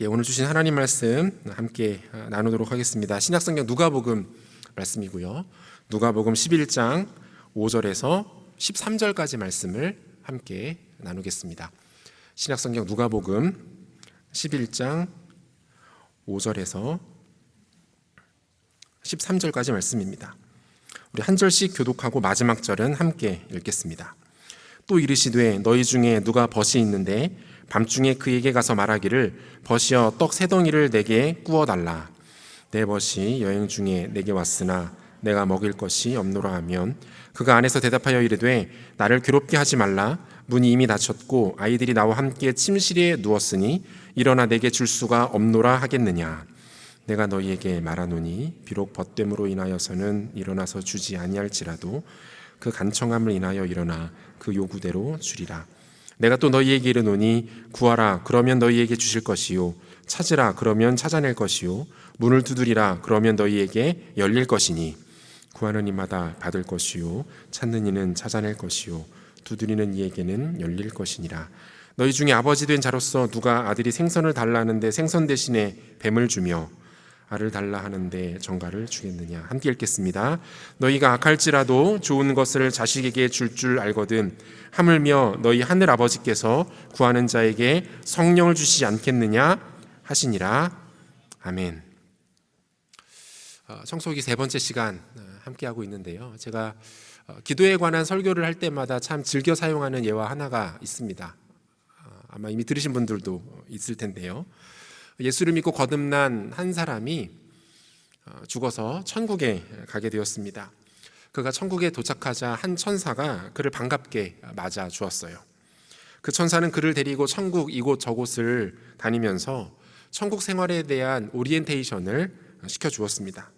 오늘 주신 하나님 말씀 함께 나누도록 하겠습니다. 신약성경 누가복음 말씀이고요. 누가복음 11장 5절에서 13절까지 말씀을 함께 나누겠습니다. 신약성경 누가복음 11장 5절에서 13절까지 말씀입니다. 우리 한 절씩 교독하고 마지막 절은 함께 읽겠습니다. 또 이르시되 너희 중에 누가 벗이 있는데 밤중에 그에게 가서 말하기를 벗이여 떡 세 덩이를 내게 구워달라. 내 벗이 여행 중에 내게 왔으나 내가 먹일 것이 없노라 하면 그가 안에서 대답하여 이르되 나를 괴롭게 하지 말라. 문이 이미 닫혔고 아이들이 나와 함께 침실에 누웠으니 일어나 내게 줄 수가 없노라 하겠느냐. 내가 너희에게 말하노니 비록 벗됨으로 인하여서는 일어나서 주지 아니할지라도 그 간청함을 인하여 일어나 그 요구대로 주리라. 내가 또 너희에게 이르노니 구하라 그러면 너희에게 주실 것이요 찾으라 그러면 찾아낼 것이요 문을 두드리라 그러면 너희에게 열릴 것이니 구하는 이마다 받을 것이요 찾는 이는 찾아낼 것이요 두드리는 이에게는 열릴 것이니라. 너희 중에 아버지 된 자로서 누가 아들이 생선을 달라 하는데 생선 대신에 뱀을 주며 알을 달라 하는데 정갈을 주겠느냐. 함께 읽겠습니다. 너희가 악할지라도 좋은 것을 자식에게 줄 줄 알거든 하물며 너희 하늘 아버지께서 구하는 자에게 성령을 주시지 않겠느냐 하시니라. 아멘. 청소기 세 번째 시간 함께하고 있는데요. 제가 기도에 관한 설교를 할 때마다 참 즐겨 사용하는 예화 하나가 있습니다. 아마 이미 들으신 분들도 있을 텐데요. 예수를 믿고 거듭난 한 사람이 죽어서 천국에 가게 되었습니다. 그가 천국에 도착하자 한 천사가 그를 반갑게 맞아 주었어요. 그 천사는 그를 데리고 천국 이곳 저곳을 다니면서 천국 생활에 대한 오리엔테이션을 시켜주었습니다.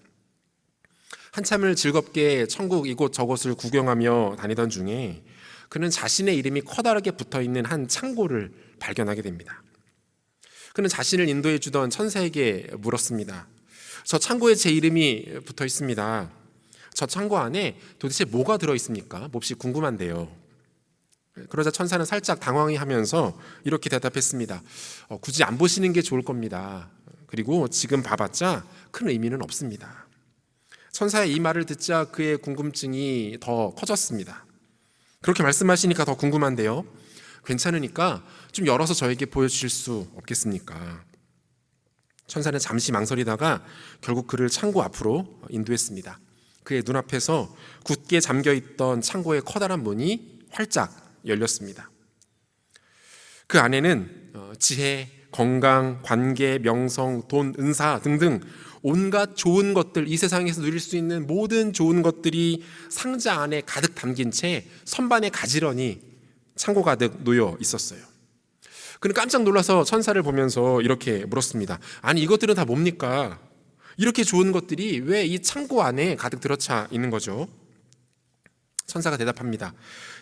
한참을 즐겁게 천국 이곳 저곳을 구경하며 다니던 중에 그는 자신의 이름이 커다랗게 붙어있는 한 창고를 발견하게 됩니다. 그는 자신을 인도해 주던 천사에게 물었습니다. 저 창고에 제 이름이 붙어 있습니다. 저 창고 안에 도대체 뭐가 들어있습니까? 몹시 궁금한데요. 그러자 천사는 살짝 당황해하면서 이렇게 대답했습니다. 굳이 안 보시는 게 좋을 겁니다. 그리고 지금 봐봤자 큰 의미는 없습니다. 천사의 이 말을 듣자 그의 궁금증이 더 커졌습니다. 그렇게 말씀하시니까 더 궁금한데요. 괜찮으니까 좀 열어서 저에게 보여주실 수 없겠습니까? 천사는 잠시 망설이다가 결국 그를 창고 앞으로 인도했습니다. 그의 눈앞에서 굳게 잠겨있던 창고의 커다란 문이 활짝 열렸습니다. 그 안에는 지혜, 건강, 관계, 명성, 돈, 은사 등등 온갖 좋은 것들, 이 세상에서 누릴 수 있는 모든 좋은 것들이 상자 안에 가득 담긴 채 선반에 가지런히 창고 가득 놓여 있었어요. 그는 깜짝 놀라서 천사를 보면서 이렇게 물었습니다. 아니 이것들은 다 뭡니까? 이렇게 좋은 것들이 왜 이 창고 안에 가득 들어차 있는 거죠? 천사가 대답합니다.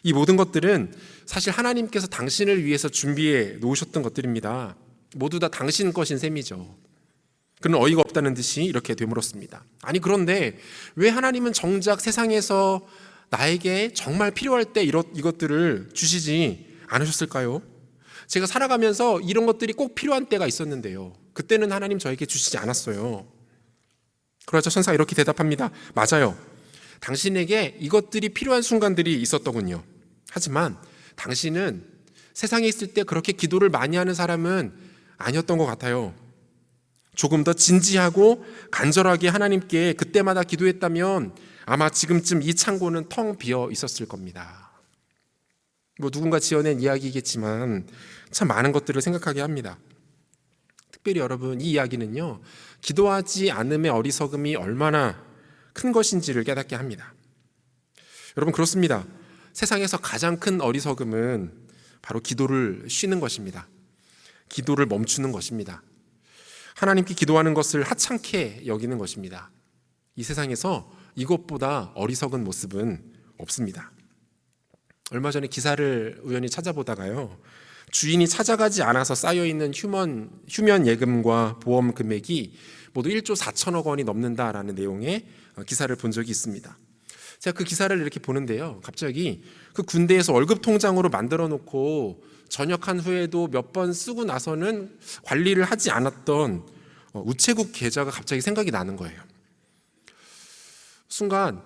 이 모든 것들은 사실 하나님께서 당신을 위해서 준비해 놓으셨던 것들입니다. 모두 다 당신 것인 셈이죠. 그는 어이가 없다는 듯이 이렇게 되물었습니다. 아니 그런데 왜 하나님은 정작 세상에서 나에게 정말 필요할 때 이것들을 주시지 않으셨을까요? 제가 살아가면서 이런 것들이 꼭 필요한 때가 있었는데요. 그때는 하나님 저에게 주시지 않았어요. 그러자 천사가 이렇게 대답합니다. 맞아요. 당신에게 이것들이 필요한 순간들이 있었더군요. 하지만 당신은 세상에 있을 때 그렇게 기도를 많이 하는 사람은 아니었던 것 같아요. 조금 더 진지하고 간절하게 하나님께 그때마다 기도했다면 아마 지금쯤 이 창고는 텅 비어 있었을 겁니다. 누군가 지어낸 이야기겠지만 참 많은 것들을 생각하게 합니다. 특별히 여러분, 이 이야기는요, 기도하지 않음의 어리석음이 얼마나 큰 것인지를 깨닫게 합니다. 여러분, 그렇습니다. 세상에서 가장 큰 어리석음은 바로 기도를 쉬는 것입니다. 기도를 멈추는 것입니다. 하나님께 기도하는 것을 하찮게 여기는 것입니다. 이 세상에서 이것보다 어리석은 모습은 없습니다. 얼마 전에 기사를 우연히 찾아보다가요, 주인이 찾아가지 않아서 쌓여있는 휴면 예금과 보험 금액이 모두 1조 4천억 원이 넘는다라는 내용의 기사를 본 적이 있습니다. 제가 그 기사를 이렇게 보는데요, 갑자기 그 군대에서 월급 통장으로 만들어 놓고 전역한 후에도 몇 번 쓰고 나서는 관리를 하지 않았던 우체국 계좌가 갑자기 생각이 나는 거예요. 순간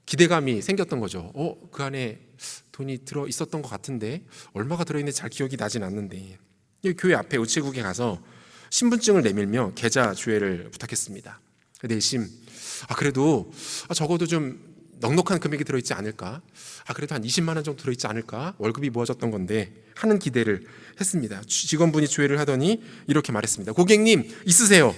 기대감이 생겼던 거죠. 그 안에 돈이 들어 있었던 것 같은데 얼마가 들어있는지 잘 기억이 나진 않는데, 교회 앞에 우체국에 가서 신분증을 내밀며 계좌 조회를 부탁했습니다. 내심 그래도 적어도 좀 넉넉한 금액이 들어있지 않을까, 그래도 한 20만 원 정도 들어있지 않을까, 월급이 모아졌던 건데 하는 기대를 했습니다. 직원분이 조회를 하더니 이렇게 말했습니다. 고객님, 있으세요.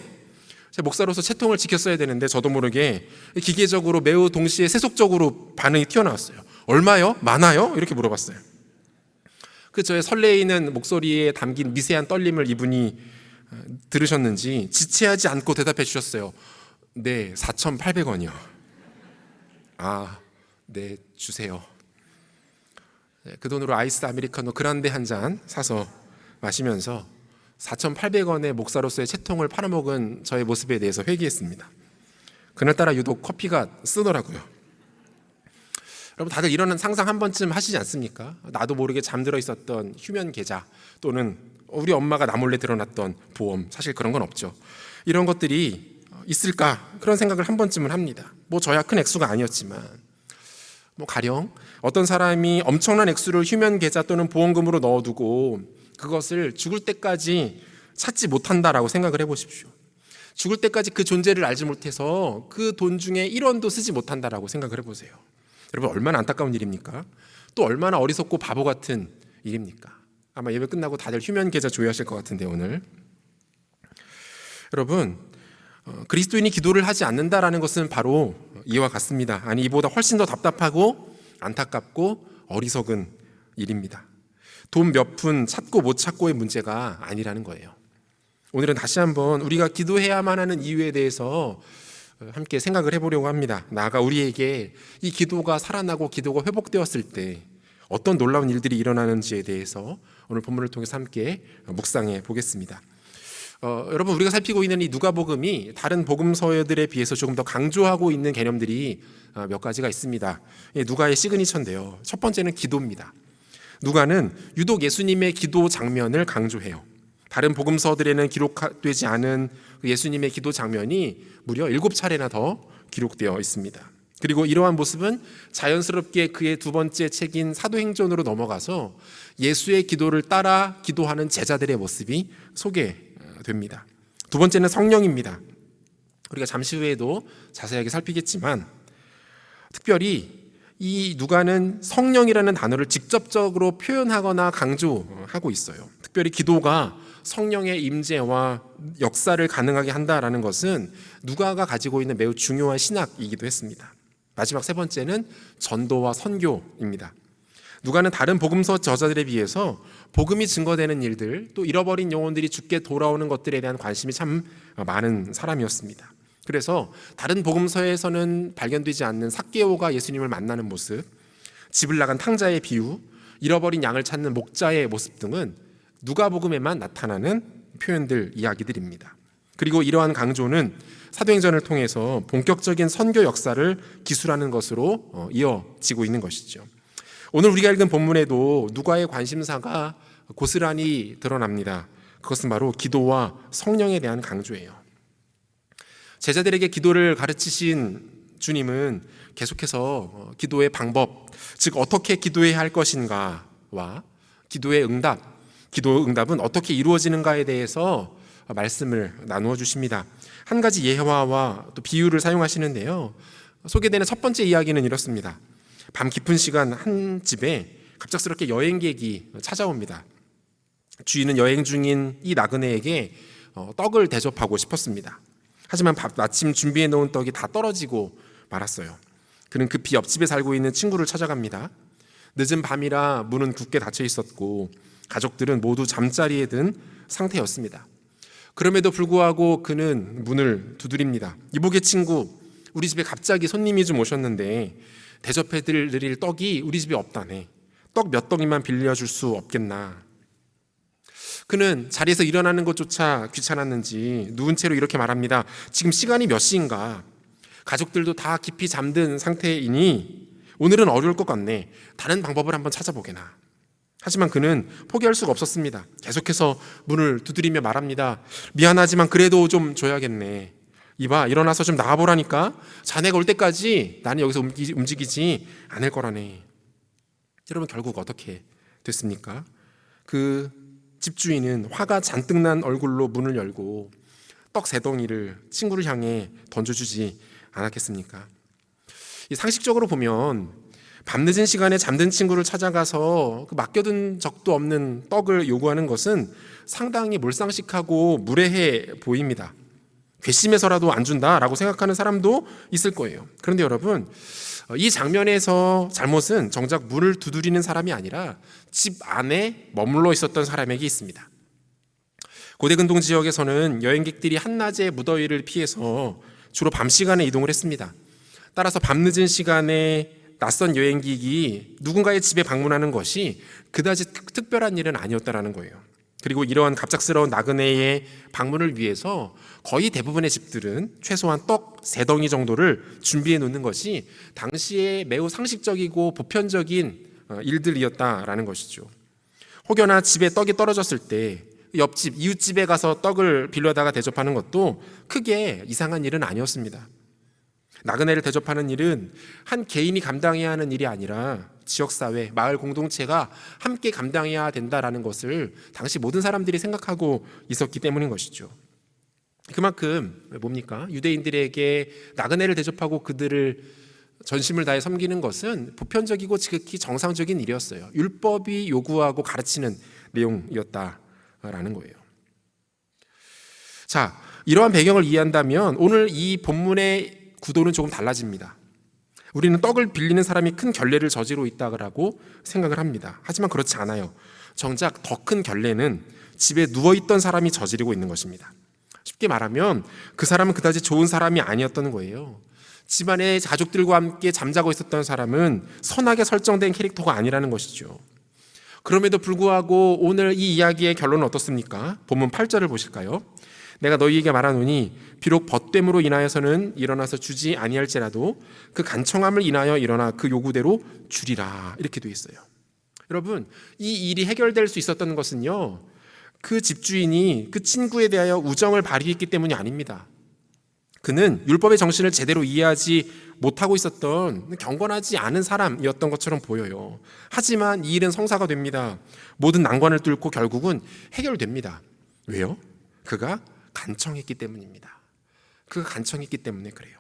제가 목사로서 채통을 지켰어야 되는데 저도 모르게 기계적으로 매우 동시에 세속적으로 반응이 튀어나왔어요. 얼마요? 많아요? 이렇게 물어봤어요. 그 저의 설레이는 목소리에 담긴 미세한 떨림을 이분이 들으셨는지 지체하지 않고 대답해 주셨어요. 네, 4,800원이요. 네, 주세요. 그 돈으로 아이스 아메리카노 그란데 한 잔 사서 마시면서 4,800원의 목사로서의 채통을 팔아먹은 저의 모습에 대해서 회개했습니다. 그날따라 유독 커피가 쓰더라고요. 여러분, 다들 이런 상상 한 번쯤 하시지 않습니까? 나도 모르게 잠들어 있었던 휴면 계좌, 또는 우리 엄마가 나 몰래 들어놨던 보험, 사실 그런 건 없죠. 이런 것들이 있을까? 그런 생각을 한 번쯤은 합니다. 저야 큰 액수가 아니었지만, 가령 어떤 사람이 엄청난 액수를 휴면 계좌 또는 보험금으로 넣어두고 그것을 죽을 때까지 찾지 못한다라고 생각을 해보십시오. 죽을 때까지 그 존재를 알지 못해서 그 돈 중에 1원도 쓰지 못한다라고 생각을 해보세요. 여러분, 얼마나 안타까운 일입니까? 또 얼마나 어리석고 바보 같은 일입니까? 아마 예배 끝나고 다들 휴면 계좌 조회하실 것 같은데, 오늘 여러분, 그리스도인이 기도를 하지 않는다라는 것은 바로 이와 같습니다. 아니, 이보다 훨씬 더 답답하고 안타깝고 어리석은 일입니다. 돈 몇 푼 찾고 못 찾고의 문제가 아니라는 거예요. 오늘은 다시 한번 우리가 기도해야만 하는 이유에 대해서 함께 생각을 해보려고 합니다. 나아가 우리에게 이 기도가 살아나고 기도가 회복되었을 때 어떤 놀라운 일들이 일어나는지에 대해서 오늘 본문을 통해서 함께 묵상해 보겠습니다. 여러분, 우리가 살피고 있는 이 누가복음이 다른 복음서들에 비해서 조금 더 강조하고 있는 개념들이 몇 가지가 있습니다. 누가의 시그니처인데요, 첫 번째는 기도입니다. 누가는 유독 예수님의 기도 장면을 강조해요. 다른 복음서들에는 기록되지 않은 예수님의 기도 장면이 무려 7차례나 더 기록되어 있습니다. 그리고 이러한 모습은 자연스럽게 그의 두 번째 책인 사도행전으로 넘어가서 예수의 기도를 따라 기도하는 제자들의 모습이 소개됩니다. 두 번째는 성령입니다. 우리가 잠시 후에도 자세하게 살피겠지만, 특별히 이 누가는 성령이라는 단어를 직접적으로 표현하거나 강조하고 있어요. 특별히 기도가 성령의 임재와 역사를 가능하게 한다라는 것은 누가가 가지고 있는 매우 중요한 신학이기도 했습니다. 마지막 세 번째는 전도와 선교입니다. 누가는 다른 복음서 저자들에 비해서 복음이 증거되는 일들, 또 잃어버린 영혼들이 죽게 돌아오는 것들에 대한 관심이 참 많은 사람이었습니다. 그래서 다른 복음서에서는 발견되지 않는 삭개오가 예수님을 만나는 모습, 집을 나간 탕자의 비유, 잃어버린 양을 찾는 목자의 모습 등은 누가복음에만 나타나는 표현들, 이야기들입니다. 그리고 이러한 강조는 사도행전을 통해서 본격적인 선교 역사를 기술하는 것으로 이어지고 있는 것이죠. 오늘 우리가 읽은 본문에도 누가의 관심사가 고스란히 드러납니다. 그것은 바로 기도와 성령에 대한 강조예요. 제자들에게 기도를 가르치신 주님은 계속해서 기도의 방법, 즉 어떻게 기도해야 할 것인가와 기도의 응답은 어떻게 이루어지는가에 대해서 말씀을 나누어 주십니다. 한 가지 예화와 또 비유를 사용하시는데요, 소개되는 첫 번째 이야기는 이렇습니다. 밤 깊은 시간 한 집에 갑작스럽게 여행객이 찾아옵니다. 주인은 여행 중인 이 나그네에게 떡을 대접하고 싶었습니다. 하지만 마침 준비해 놓은 떡이 다 떨어지고 말았어요. 그는 급히 옆집에 살고 있는 친구를 찾아갑니다. 늦은 밤이라 문은 굳게 닫혀 있었고 가족들은 모두 잠자리에 든 상태였습니다. 그럼에도 불구하고 그는 문을 두드립니다. 이보게 친구, 우리 집에 갑자기 손님이 좀 오셨는데 대접해 드릴 떡이 우리 집에 없다네. 떡 몇 덩이만 빌려줄 수 없겠나. 그는 자리에서 일어나는 것조차 귀찮았는지 누운 채로 이렇게 말합니다. 지금 시간이 몇 시인가? 가족들도 다 깊이 잠든 상태이니 오늘은 어려울 것 같네. 다른 방법을 한번 찾아보게나. 하지만 그는 포기할 수가 없었습니다. 계속해서 문을 두드리며 말합니다. 미안하지만 그래도 좀 줘야겠네. 이봐, 일어나서 좀 나와보라니까. 자네가 올 때까지 나는 여기서 움직이지 않을 거라네. 여러분, 결국 어떻게 됐습니까? 그 집주인은 화가 잔뜩 난 얼굴로 문을 열고 떡 3덩이를 친구를 향해 던져주지 않았겠습니까? 상식적으로 보면 밤늦은 시간에 잠든 친구를 찾아가서 맡겨둔 적도 없는 떡을 요구하는 것은 상당히 몰상식하고 무례해 보입니다. 괘씸해서라도 안 준다라고 생각하는 사람도 있을 거예요. 그런데 여러분, 이 장면에서 잘못은 정작 문을 두드리는 사람이 아니라 집 안에 머물러 있었던 사람에게 있습니다. 고대 근동 지역에서는 여행객들이 한낮의 무더위를 피해서 주로 밤 시간에 이동을 했습니다. 따라서 밤늦은 시간에 낯선 여행객이 누군가의 집에 방문하는 것이 그다지 특별한 일은 아니었다라는 거예요. 그리고 이러한 갑작스러운 나그네의 방문을 위해서 거의 대부분의 집들은 최소한 떡 3덩이 정도를 준비해 놓는 것이 당시에 매우 상식적이고 보편적인 일들이었다라는 것이죠. 혹여나 집에 떡이 떨어졌을 때 옆집, 이웃집에 가서 떡을 빌려다가 대접하는 것도 크게 이상한 일은 아니었습니다. 나그네를 대접하는 일은 한 개인이 감당해야 하는 일이 아니라 지역사회, 마을 공동체가 함께 감당해야 된다라는 것을 당시 모든 사람들이 생각하고 있었기 때문인 것이죠. 그만큼 뭡니까? 유대인들에게 나그네를 대접하고 그들을 전심을 다해 섬기는 것은 보편적이고 지극히 정상적인 일이었어요. 율법이 요구하고 가르치는 내용이었다라는 거예요. 자, 이러한 배경을 이해한다면 오늘 이 본문의 구도는 조금 달라집니다. 우리는 떡을 빌리는 사람이 큰 결례를 저지르고 있다고 생각을 합니다. 하지만 그렇지 않아요. 정작 더 큰 결례는 집에 누워있던 사람이 저지르고 있는 것입니다. 쉽게 말하면 그 사람은 그다지 좋은 사람이 아니었던 거예요. 집안의 가족들과 함께 잠자고 있었던 사람은 선하게 설정된 캐릭터가 아니라는 것이죠. 그럼에도 불구하고 오늘 이 이야기의 결론은 어떻습니까? 본문 8절을 보실까요? 내가 너희에게 말하노니 비록 벗됨으로 인하여서는 일어나서 주지 아니할지라도 그 간청함을 인하여 일어나 그 요구대로 주리라. 이렇게 되어 있어요. 여러분, 이 일이 해결될 수 있었던 것은요, 그 집주인이 그 친구에 대하여 우정을 발휘했기 때문이 아닙니다. 그는 율법의 정신을 제대로 이해하지 못하고 있었던 경건하지 않은 사람이었던 것처럼 보여요. 하지만 이 일은 성사가 됩니다. 모든 난관을 뚫고 결국은 해결됩니다. 왜요? 그가 간청했기 때문입니다. 그가 간청했기 때문에 그래요.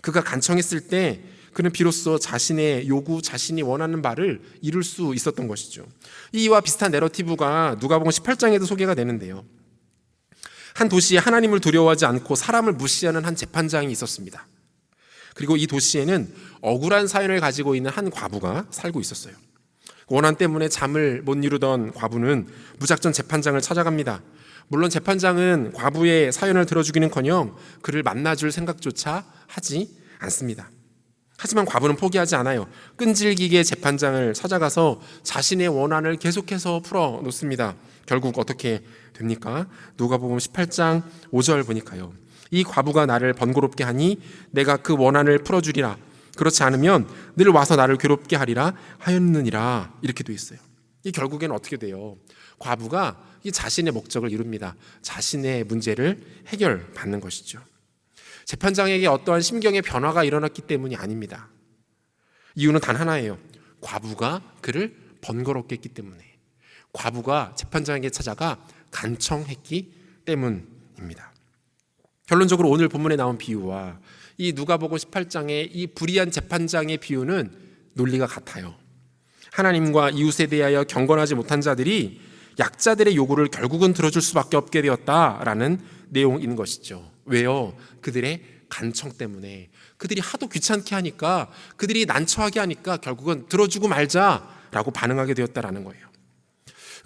그가 간청했을 때 그는 비로소 자신의 요구, 자신이 원하는 바를 이룰 수 있었던 것이죠. 이와 비슷한 내러티브가 누가복음 18장에도 소개가 되는데요. 한 도시에 하나님을 두려워하지 않고 사람을 무시하는 한 재판장이 있었습니다. 그리고 이 도시에는 억울한 사연을 가지고 있는 한 과부가 살고 있었어요. 원한 때문에 잠을 못 이루던 과부는 무작정 재판장을 찾아갑니다. 물론 재판장은 과부의 사연을 들어주기는커녕 그를 만나줄 생각조차 하지 않습니다. 하지만 과부는 포기하지 않아요. 끈질기게 재판장을 찾아가서 자신의 원한을 계속해서 풀어놓습니다. 결국 어떻게 됩니까? 누가복음 18장 5절 보니까요. 이 과부가 나를 번거롭게 하니 내가 그 원한을 풀어주리라. 그렇지 않으면 늘 와서 나를 괴롭게 하리라 하였느니라. 이렇게 돼 있어요. 이 결국에는 어떻게 돼요? 과부가 이 자신의 목적을 이룹니다. 자신의 문제를 해결받는 것이죠. 재판장에게 어떠한 심경의 변화가 일어났기 때문이 아닙니다. 이유는 단 하나예요. 과부가 그를 번거롭게 했기 때문에, 과부가 재판장에게 찾아가 간청했기 때문입니다. 결론적으로 오늘 본문에 나온 비유와 이 누가복음 18장의 이 불의한 재판장의 비유는 논리가 같아요. 하나님과 이웃에 대하여 경건하지 못한 자들이 약자들의 요구를 결국은 들어줄 수밖에 없게 되었다라는 내용인 것이죠. 왜요? 그들의 간청 때문에, 그들이 하도 귀찮게 하니까, 그들이 난처하게 하니까 결국은 들어주고 말자라고 반응하게 되었다라는 거예요.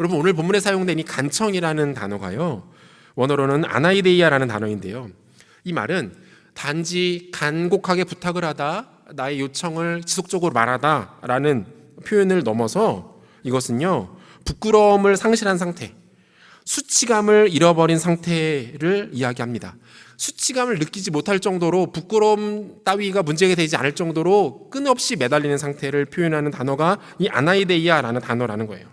여러분, 오늘 본문에 사용된 이 간청이라는 단어가요, 원어로는 아나이데이아라는 단어인데요, 이 말은 단지 간곡하게 부탁을 하다, 나의 요청을 지속적으로 말하다 라는 표현을 넘어서 이것은요, 부끄러움을 상실한 상태, 수치감을 잃어버린 상태를 이야기합니다. 수치감을 느끼지 못할 정도로 부끄러움 따위가 문제가 되지 않을 정도로 끊임없이 매달리는 상태를 표현하는 단어가 이 아나이데이아라는 단어라는 거예요.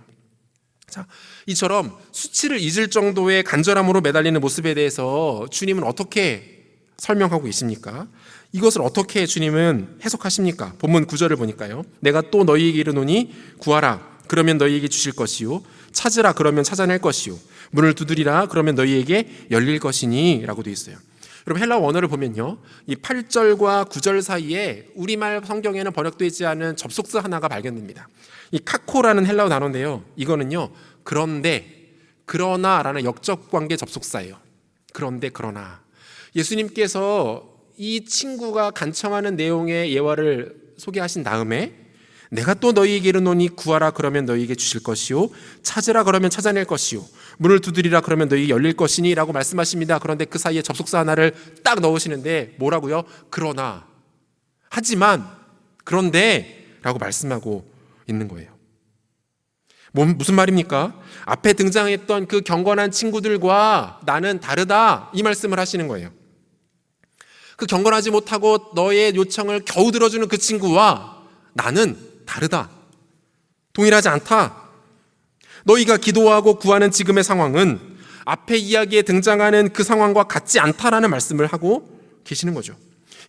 자, 이처럼 수치를 잊을 정도의 간절함으로 매달리는 모습에 대해서 주님은 어떻게 설명하고 계십니까? 이것을 어떻게 주님은 해석하십니까? 본문 9절을 보니까요. 내가 또 너희에게 이르노니 구하라 그러면 너희에게 주실 것이요 찾으라 그러면 찾아낼 것이요 문을 두드리라 그러면 너희에게 열릴 것이니 라고 되어 있어요. 여러분 헬라어 원어를 보면요, 이 8절과 9절 사이에 우리말 성경에는 번역되지 않은 접속사 하나가 발견됩니다. 이 카코라는 헬라어 단어인데요, 이거는요 그런데 그러나라는 역적 관계 접속사예요. 그런데 그러나 예수님께서 이 친구가 간청하는 내용의 예화를 소개하신 다음에 내가 또 너희에게 이르노니 구하라 그러면 너희에게 주실 것이요 찾으라 그러면 찾아낼 것이요 문을 두드리라 그러면 너희에게 열릴 것이니 라고 말씀하십니다. 그런데 그 사이에 접속사 하나를 딱 넣으시는데 뭐라고요? 그러나, 하지만, 그런데 라고 말씀하고 있는 거예요. 무슨 말입니까? 앞에 등장했던 그 경건한 친구들과 나는 다르다 이 말씀을 하시는 거예요. 그 경건하지 못하고 너의 요청을 겨우 들어주는 그 친구와 나는 다르다, 동일하지 않다. 너희가 기도하고 구하는 지금의 상황은 앞에 이야기에 등장하는 그 상황과 같지 않다라는 말씀을 하고 계시는 거죠.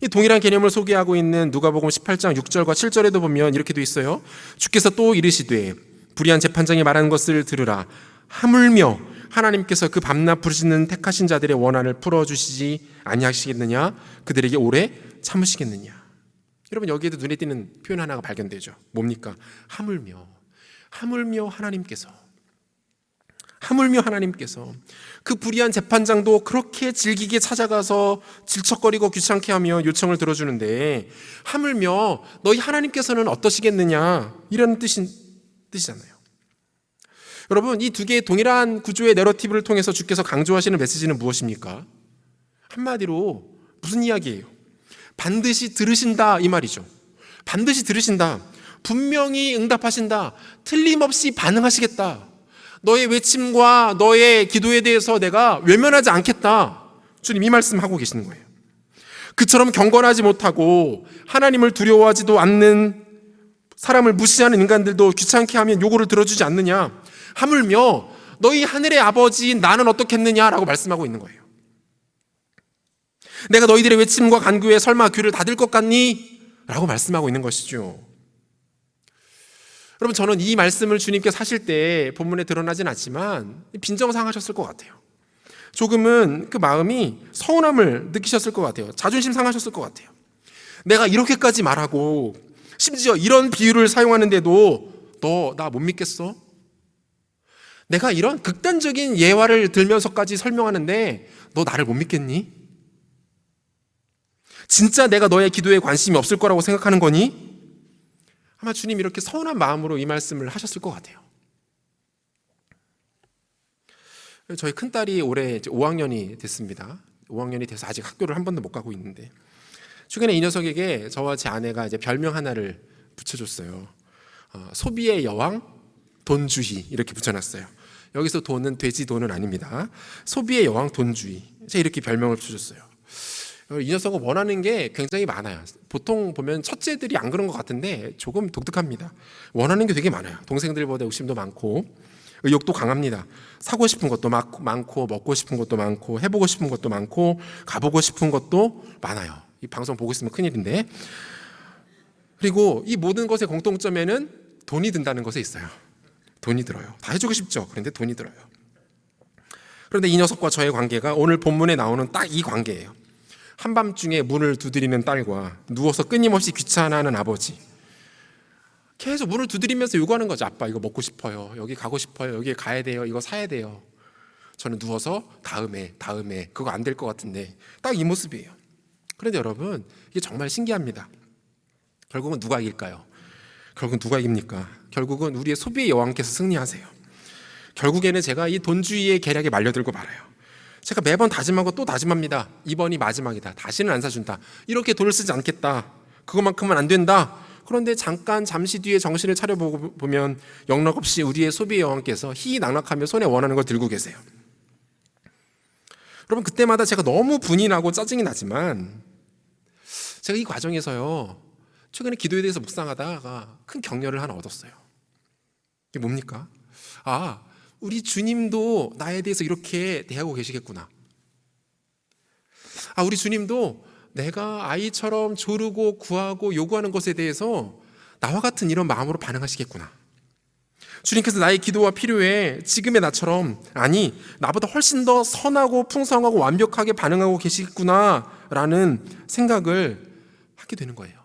이 동일한 개념을 소개하고 있는 누가복음 18장 6절과 7절에도 보면 이렇게 돼 있어요. 주께서 또 이르시되 불의한 재판장이 말하는 것을 들으라. 하물며 하나님께서 그 밤낮 부르짖는 택하신 자들의 원한을 풀어주시지 아니하시겠느냐? 그들에게 오래 참으시겠느냐? 여러분 여기에도 눈에 띄는 표현 하나가 발견되죠. 뭡니까? 하물며 하나님께서 그 불의한 재판장도 그렇게 질기게 찾아가서 질척거리고 귀찮게 하며 요청을 들어주는데 하물며 너희 하나님께서는 어떠시겠느냐 이런 뜻이잖아요. 여러분 이 두 개의 동일한 구조의 내러티브를 통해서 주께서 강조하시는 메시지는 무엇입니까? 한마디로 무슨 이야기예요? 반드시 들으신다 이 말이죠. 반드시 들으신다. 분명히 응답하신다. 틀림없이 반응하시겠다. 너의 외침과 너의 기도에 대해서 내가 외면하지 않겠다. 주님 이 말씀하고 계시는 거예요. 그처럼 경건하지 못하고 하나님을 두려워하지도 않는 사람을 무시하는 인간들도 귀찮게 하면 요구를 들어주지 않느냐. 하물며 너희 하늘의 아버지 나는 어떻겠느냐라고 말씀하고 있는 거예요. 내가 너희들의 외침과 간구에 설마 귀를 닫을 것 같니? 라고 말씀하고 있는 것이죠. 여러분 저는 이 말씀을 주님께서 하실 때 본문에 드러나진 않지만 빈정상하셨을 것 같아요. 조금은 그 마음이 서운함을 느끼셨을 것 같아요. 자존심 상하셨을 것 같아요. 내가 이렇게까지 말하고 심지어 이런 비유를 사용하는데도 너 나 못 믿겠어? 내가 이런 극단적인 예화를 들면서까지 설명하는데 너 나를 못 믿겠니? 진짜 내가 너의 기도에 관심이 없을 거라고 생각하는 거니? 아마 주님 이렇게 서운한 마음으로 이 말씀을 하셨을 것 같아요. 저희 큰딸이 올해 이제 5학년이 됐습니다. 5학년이 돼서 아직 학교를 한 번도 못 가고 있는데 최근에 이 녀석에게 저와 제 아내가 이제 별명 하나를 붙여줬어요. 소비의 여왕, 돈주의 이렇게 붙여놨어요. 여기서 돈은 돼지 돈은 아닙니다. 소비의 여왕, 돈주의. 제가 이렇게 별명을 붙여줬어요. 이 녀석은 원하는 게 굉장히 많아요. 보통 보면 첫째들이 안 그런 것 같은데 조금 독특합니다. 원하는 게 되게 많아요. 동생들보다 욕심도 많고 의욕도 강합니다. 사고 싶은 것도 많고 먹고 싶은 것도 많고 해보고 싶은 것도 많고 가보고 싶은 것도 많아요. 이 방송 보고 있으면 큰일인데. 그리고 이 모든 것의 공통점에는 돈이 든다는 것에 있어요. 돈이 들어요. 다 해주고 싶죠. 그런데 돈이 들어요. 그런데 이 녀석과 저의 관계가 오늘 본문에 나오는 딱 이 관계예요. 한밤중에 문을 두드리는 딸과 누워서 끊임없이 귀찮아하는 아버지. 계속 문을 두드리면서 요구하는 거죠. 아빠 이거 먹고 싶어요. 여기 가고 싶어요. 여기 가야 돼요. 이거 사야 돼요. 저는 누워서 다음에 그거 안 될 것 같은데 딱 이 모습이에요. 그런데 여러분 이게 정말 신기합니다. 결국은 누가 이길까요? 결국은 누가 이깁니까? 결국은 우리의 소비의 여왕께서 승리하세요. 결국에는 제가 이 돈주의의 계략에 말려들고 말아요. 제가 매번 다짐하고 또 다짐합니다. 이번이 마지막이다. 다시는 안 사준다. 이렇게 돈을 쓰지 않겠다. 그것만큼은 안 된다. 그런데 잠시 뒤에 정신을 차려보면 영락없이 우리의 소비의 여왕께서 희희낙락하며 손에 원하는 걸 들고 계세요. 여러분, 그때마다 제가 너무 분이 나고 짜증이 나지만 제가 이 과정에서요, 최근에 기도에 대해서 묵상하다가 큰 격려를 하나 얻었어요. 이게 뭡니까? 우리 주님도 나에 대해서 이렇게 대하고 계시겠구나. 우리 주님도 내가 아이처럼 조르고 구하고 요구하는 것에 대해서 나와 같은 이런 마음으로 반응하시겠구나. 주님께서 나의 기도와 필요에 지금의 나처럼, 아니 나보다 훨씬 더 선하고 풍성하고 완벽하게 반응하고 계시구나라는 생각을 하게 되는 거예요.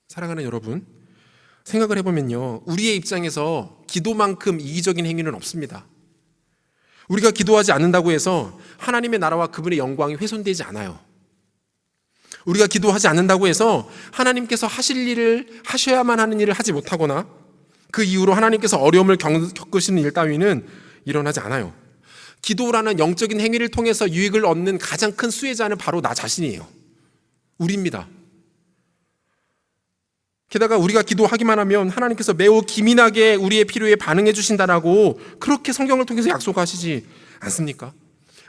사랑하는 여러분, 생각을 해보면요, 우리의 입장에서 기도만큼 이기적인 행위는 없습니다. 우리가 기도하지 않는다고 해서 하나님의 나라와 그분의 영광이 훼손되지 않아요. 우리가 기도하지 않는다고 해서 하나님께서 하셔야만 하는 일을 하지 못하거나 그 이후로 하나님께서 어려움을 겪으시는 일 따위는 일어나지 않아요. 기도라는 영적인 행위를 통해서 유익을 얻는 가장 큰 수혜자는 바로 나 자신이에요. 우리입니다. 게다가 우리가 기도하기만 하면 하나님께서 매우 기민하게 우리의 필요에 반응해 주신다라고 그렇게 성경을 통해서 약속하시지 않습니까?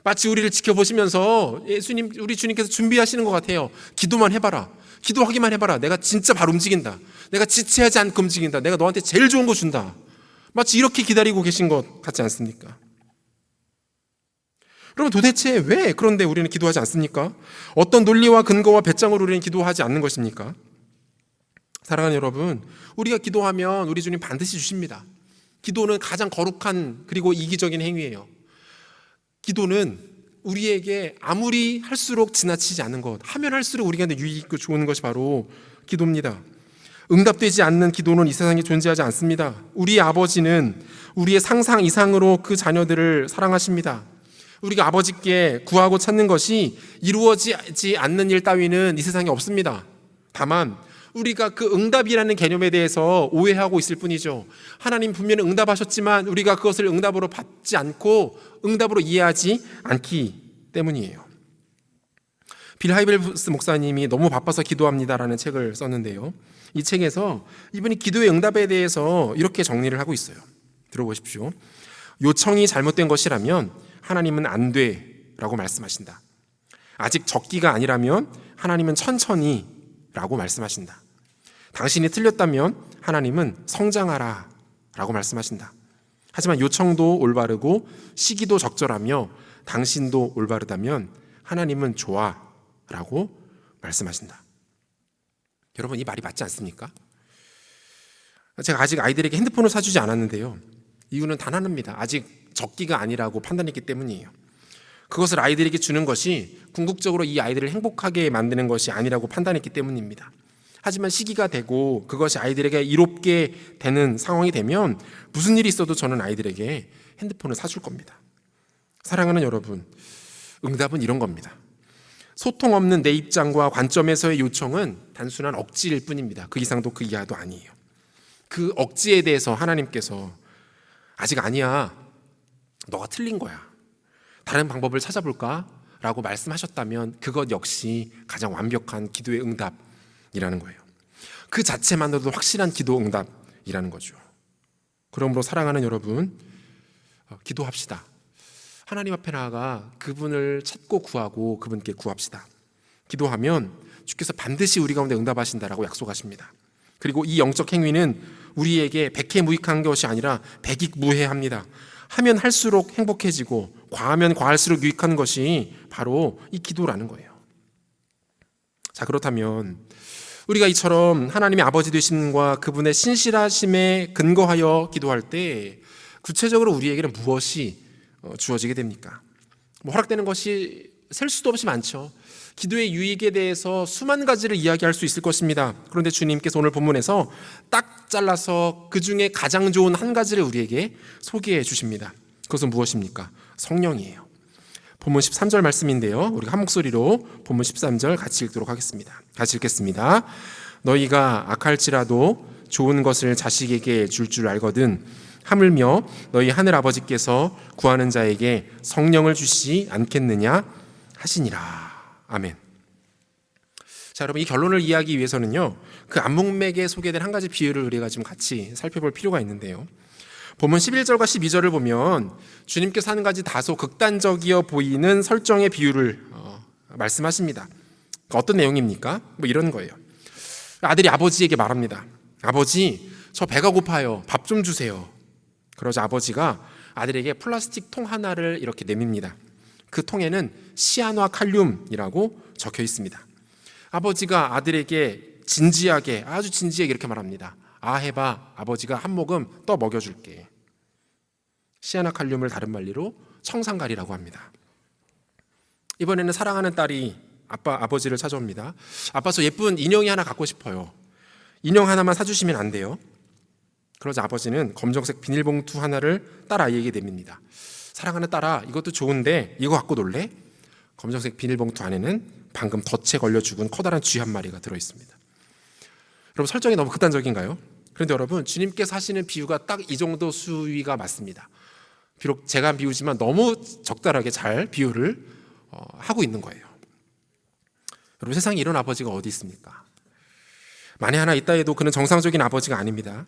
마치 우리를 지켜보시면서 우리 주님께서 준비하시는 것 같아요. 기도만 해봐라. 기도하기만 해봐라. 내가 진짜 바로 움직인다. 내가 지체하지 않고 움직인다. 내가 너한테 제일 좋은 거 준다. 마치 이렇게 기다리고 계신 것 같지 않습니까? 그럼 도대체 왜 그런데 우리는 기도하지 않습니까? 어떤 논리와 근거와 배짱으로 우리는 기도하지 않는 것입니까? 사랑하는 여러분, 우리가 기도하면 우리 주님 반드시 주십니다. 기도는 가장 거룩한 그리고 이기적인 행위예요. 기도는 우리에게 아무리 할수록 지나치지 않는 것, 하면 할수록 우리가 유익 있고 좋은 것이 바로 기도입니다. 응답되지 않는 기도는 이 세상에 존재하지 않습니다. 우리 아버지는 우리의 상상 이상으로 그 자녀들을 사랑하십니다. 우리가 아버지께 구하고 찾는 것이 이루어지지 않는 일 따위는 이 세상에 없습니다. 다만 우리가 그 응답이라는 개념에 대해서 오해하고 있을 뿐이죠. 하나님 분명히 응답하셨지만 우리가 그것을 응답으로 받지 않고 응답으로 이해하지 않기 때문이에요. 빌 하이벨스 목사님이 너무 바빠서 기도합니다라는 책을 썼는데요, 이 책에서 이분이 기도의 응답에 대해서 이렇게 정리를 하고 있어요. 들어보십시오. 요청이 잘못된 것이라면 하나님은 안 돼라고 말씀하신다. 아직 적기가 아니라면 하나님은 천천히 라고 말씀하신다. 당신이 틀렸다면 하나님은 성장하라 라고 말씀하신다. 하지만 요청도 올바르고 시기도 적절하며 당신도 올바르다면 하나님은 좋아 라고 말씀하신다. 여러분, 이 말이 맞지 않습니까? 제가 아직 아이들에게 핸드폰을 사주지 않았는데요, 이유는 단 하나입니다. 아직 적기가 아니라고 판단했기 때문이에요. 그것을 아이들에게 주는 것이 궁극적으로 이 아이들을 행복하게 만드는 것이 아니라고 판단했기 때문입니다. 하지만 시기가 되고 그것이 아이들에게 이롭게 되는 상황이 되면 무슨 일이 있어도 저는 아이들에게 핸드폰을 사줄 겁니다. 사랑하는 여러분, 응답은 이런 겁니다. 소통 없는 내 입장과 관점에서의 요청은 단순한 억지일 뿐입니다. 그 이상도 그 이하도 아니에요. 그 억지에 대해서 하나님께서 아직 아니야, 너가 틀린 거야, 다른 방법을 찾아볼까? 라고 말씀하셨다면 그것 역시 가장 완벽한 기도의 응답이라는 거예요. 그 자체만으로도 확실한 기도 응답이라는 거죠. 그러므로 사랑하는 여러분, 기도합시다. 하나님 앞에 나아가 그분을 찾고 구하고 그분께 구합시다. 기도하면 주께서 반드시 우리 가운데 응답하신다라고 약속하십니다. 그리고 이 영적 행위는 우리에게 백해무익한 것이 아니라 백익무해합니다. 하면 할수록 행복해지고 과하면 과할수록 유익한 것이 바로 이 기도라는 거예요. 자, 그렇다면 우리가 이처럼 하나님의 아버지 되심과 그분의 신실하심에 근거하여 기도할 때 구체적으로 우리에게는 무엇이 주어지게 됩니까? 허락되는 것이 셀 수도 없이 많죠. 기도의 유익에 대해서 수만 가지를 이야기할 수 있을 것입니다. 그런데 주님께서 오늘 본문에서 딱 잘라서 그 중에 가장 좋은 한 가지를 우리에게 소개해 주십니다. 그것은 무엇입니까? 성령이에요. 본문 13절 말씀인데요, 우리가 한 목소리로 본문 13절 같이 읽도록 하겠습니다. 같이 읽겠습니다. 너희가 악할지라도 좋은 것을 자식에게 줄 알거든 하물며 너희 하늘 아버지께서 구하는 자에게 성령을 주시지 않겠느냐 하시니라. 아멘. 자, 여러분, 이 결론을 이해하기 위해서는요, 그 안목맥에 소개된 한 가지 비유를 우리가 좀 같이 살펴볼 필요가 있는데요, 본문 11절과 12절을 보면 주님께서 한 가지 다소 극단적이어 보이는 설정의 비유를 말씀하십니다. 어떤 내용입니까? 뭐 이런 거예요. 아들이 아버지에게 말합니다. 아버지, 저 배가 고파요. 밥 좀 주세요. 그러자 아버지가 아들에게 플라스틱 통 하나를 이렇게 내밉니다. 그 통에는 시아노아 칼륨이라고 적혀 있습니다. 아버지가 아들에게 진지하게, 아주 진지하게 이렇게 말합니다. 해봐. 아버지가 한 모금 떠 먹여줄게. 시아노아 칼륨을 다른 말리로 청산가리라고 합니다. 이번에는 사랑하는 딸이 아버지를 찾아옵니다. 아빠, 저 예쁜 인형이 하나 갖고 싶어요. 인형 하나만 사주시면 안 돼요? 그러자 아버지는 검정색 비닐봉투 하나를 딸 아이에게 내밉니다. 사랑하는 딸아, 이것도 좋은데 이거 갖고 놀래? 검정색 비닐봉투 안에는 방금 덫에 걸려 죽은 커다란 쥐 한 마리가 들어있습니다. 여러분, 설정이 너무 극단적인가요? 그런데 여러분, 주님께서 하시는 비유가 딱 이 정도 수위가 맞습니다. 비록 제가 비우지만 너무 적절하게 잘 비유를 하고 있는 거예요. 여러분, 세상에 이런 아버지가 어디 있습니까? 만에 하나 있다 해도 그는 정상적인 아버지가 아닙니다.